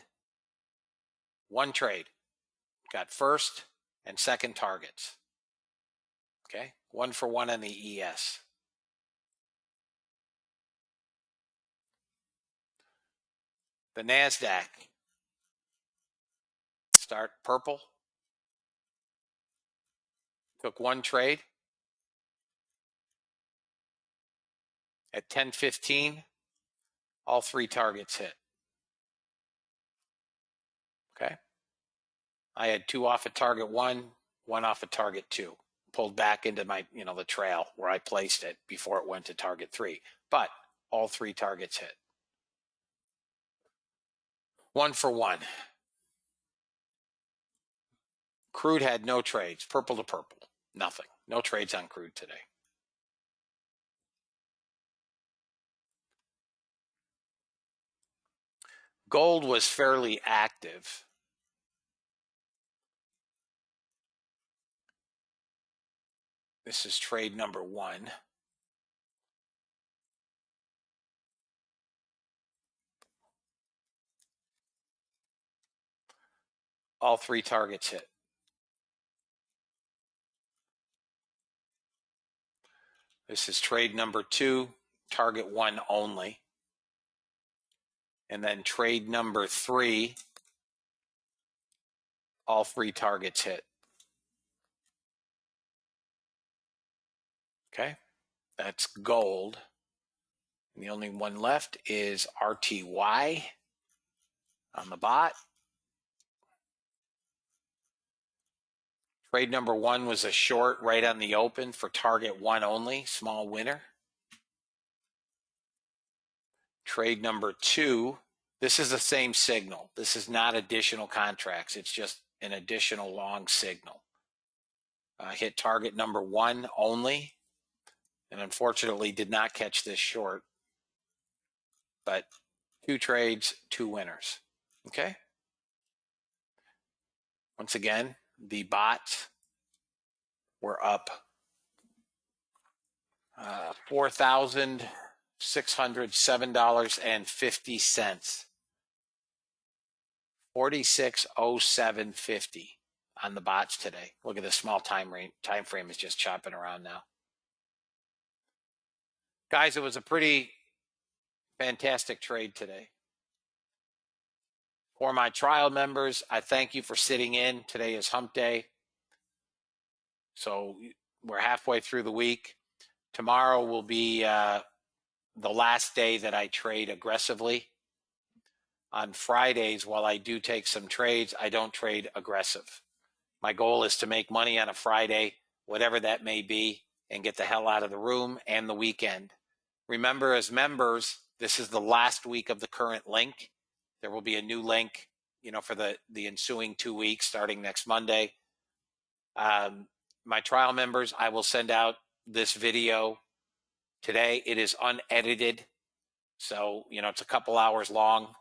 one trade, got first and second targets. Okay, 1 for 1 on the ES. The NASDAQ, start purple, took one trade at 10:15. All three targets hit. Okay. I had 2 off at target 1, 1 off at target 2. Pulled back into my, the trail where I placed it before it went to target 3. But all 3 targets hit. 1 for 1. Crude had no trades, purple to purple. Nothing. No trades on crude today. Gold was fairly active. This is trade number 1. All 3 targets hit. This is trade number 2, target 1 only. And then trade number 3, all 3 targets hit. Okay, that's gold. And the only one left is RTY on the bot. Trade number 1 was a short right on the open for target 1 only, small winner. Trade number 2, this is the same signal. This is not additional contracts. It's just an additional long signal. Hit target number 1 only, and unfortunately did not catch this short. But 2 trades, 2 winners. Okay. Once again, the bots were up $4,607.50. 46.0750 on the bots today. Look at the small time frame is just chopping around now. Guys, it was a pretty fantastic trade today. For my trial members, I thank you for sitting in. Today is hump day. So we're halfway through the week. Tomorrow will be the last day that I trade aggressively. On Fridays, while I do take some trades, I don't trade aggressive. My goal is to make money on a Friday, whatever that may be, and get the hell out of the room and the weekend. Remember, as members, this is the last week of the current link. There will be a new link, for the ensuing 2 weeks starting next Monday. My trial members, I will send out this video today. It is unedited, so it's a couple hours long.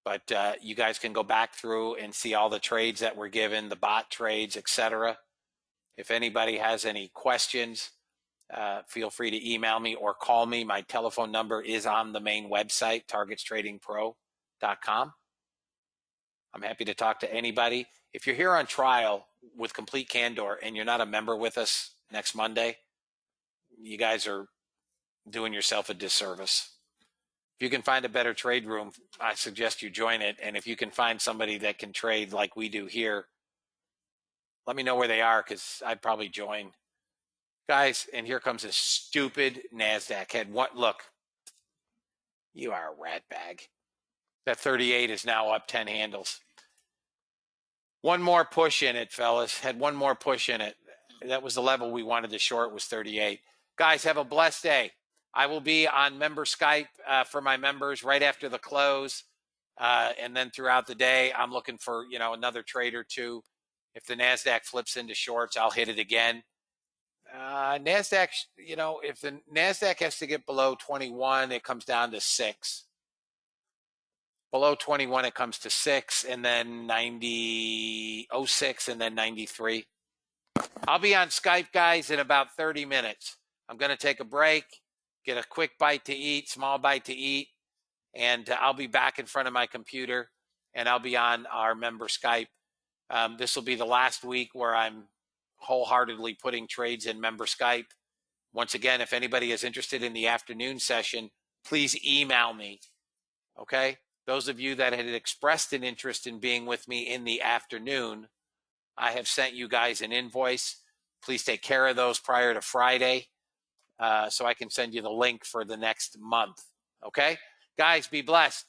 But you guys can go back through and see all the trades that were given, the bot trades, etc. If anybody has any questions, feel free to email me or call me. My telephone number is on the main website, targetstradingpro.com. I'm happy to talk to anybody. If you're here on trial with complete candor and you're not a member with us next Monday, you guys are doing yourself a disservice. If you can find a better trade room, I suggest you join it. And if you can find somebody that can trade like we do here, let me know where they are, because I'd probably join. Guys, and here comes this stupid NASDAQ head. What? Look, you are a rat bag. That 38 is now up 10 handles. One more push in it, fellas. Had one more push in it. That was the level we wanted to short, was 38. Guys, have a blessed day. I will be on member Skype for my members right after the close. And then throughout the day, I'm looking for, another trade or two. If the NASDAQ flips into shorts, I'll hit it again. NASDAQ, if the NASDAQ has to get below 21, it comes down to 6. Below 21, it comes to 6, and then 06, and then 93. I'll be on Skype, guys, in about 30 minutes. I'm going to take a break, get a quick bite to eat, small bite to eat, and I'll be back in front of my computer, and I'll be on our member Skype. This will be the last week where I'm wholeheartedly putting trades in member Skype. Once again, if anybody is interested in the afternoon session, please email me, okay? Those of you that had expressed an interest in being with me in the afternoon, I have sent you guys an invoice. Please take care of those prior to Friday so I can send you the link for the next month, okay? Guys, be blessed.